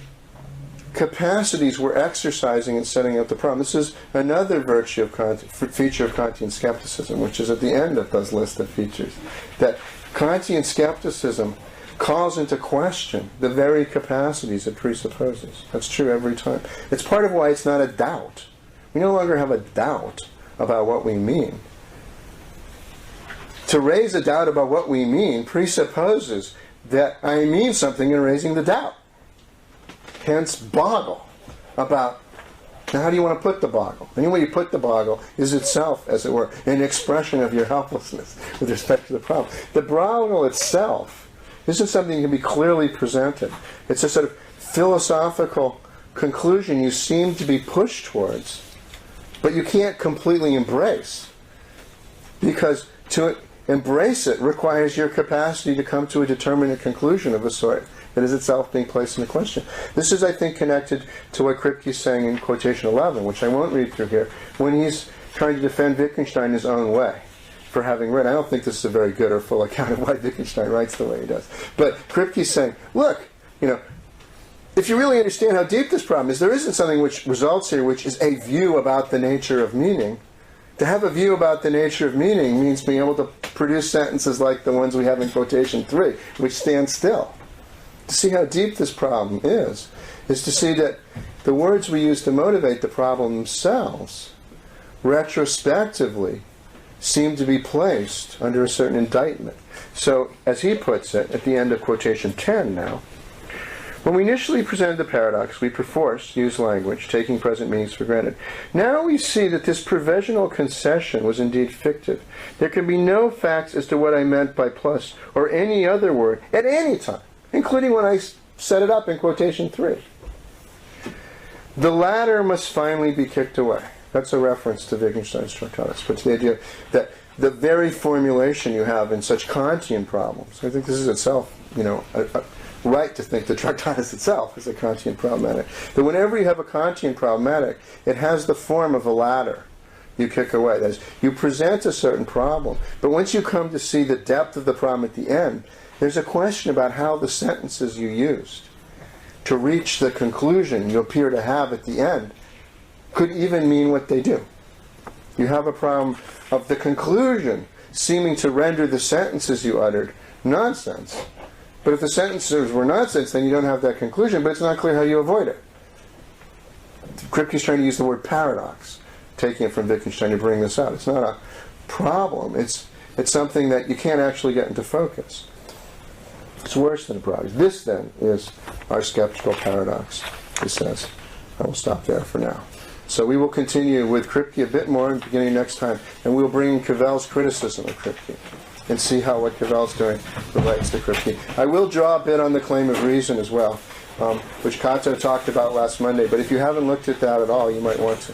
capacities we're exercising in setting up the problem. This is another feature of Kantian skepticism, which is at the end of those list of features. That Kantian skepticism calls into question the very capacities it presupposes. That's true every time. It's part of why it's not a doubt. We no longer have a doubt about what we mean. To raise a doubt about what we mean presupposes that I mean something in raising the doubt. Hence, boggle about, now how do you want to put the boggle? Any way you put the boggle is itself, as it were, an expression of your helplessness with respect to the problem. The boggle itself isn't something that can be clearly presented. It's a sort of philosophical conclusion you seem to be pushed towards, but you can't completely embrace. Because to embrace it requires your capacity to come to a determinate conclusion of a sort that is itself being placed in question. This is, I think, connected to what Kripke is saying in quotation 11, which I won't read through here, when he's trying to defend Wittgenstein his own way for having written. I don't think this is a very good or full account of why Wittgenstein writes the way he does. But Kripke's saying, look, if you really understand how deep this problem is, there isn't something which results here which is a view about the nature of meaning. To have a view about the nature of meaning means being able to produce sentences like the ones we have in quotation 3, which stand still. To see how deep this problem is to see that the words we use to motivate the problem themselves, retrospectively, seem to be placed under a certain indictment. So, as he puts it, at the end of quotation 10 now, when we initially presented the paradox, we perforce used language, taking present meanings for granted. Now we see that this provisional concession was indeed fictive. There can be no facts as to what I meant by plus or any other word at any time, including when I set it up in quotation 3. The latter must finally be kicked away. That's a reference to Wittgenstein's Tractatus, but to the idea that the very formulation you have in such Kantian problems, I think this is itself, a right to think the Tractatus itself is a Kantian problematic. That whenever you have a Kantian problematic, it has the form of a ladder you kick away. That is, you present a certain problem, but once you come to see the depth of the problem at the end, there's a question about how the sentences you used to reach the conclusion you appear to have at the end could even mean what they do. You have a problem of the conclusion seeming to render the sentences you uttered nonsense, But if the sentences were nonsense, then you don't have that conclusion, but it's not clear how you avoid it. Kripke's trying to use the word paradox, taking it from Wittgenstein to bring this out. It's not a problem. It's something that you can't actually get into focus. It's worse than a paradox. This, then, is our skeptical paradox, he says. I will stop there for now. So we will continue with Kripke a bit more beginning next time, and we'll bring in Cavell's criticism of Kripke and see how what Cavell's doing relates to Kripke. I will draw a bit on the claim of reason as well, which Kato talked about last Monday, but if you haven't looked at that at all, you might want to.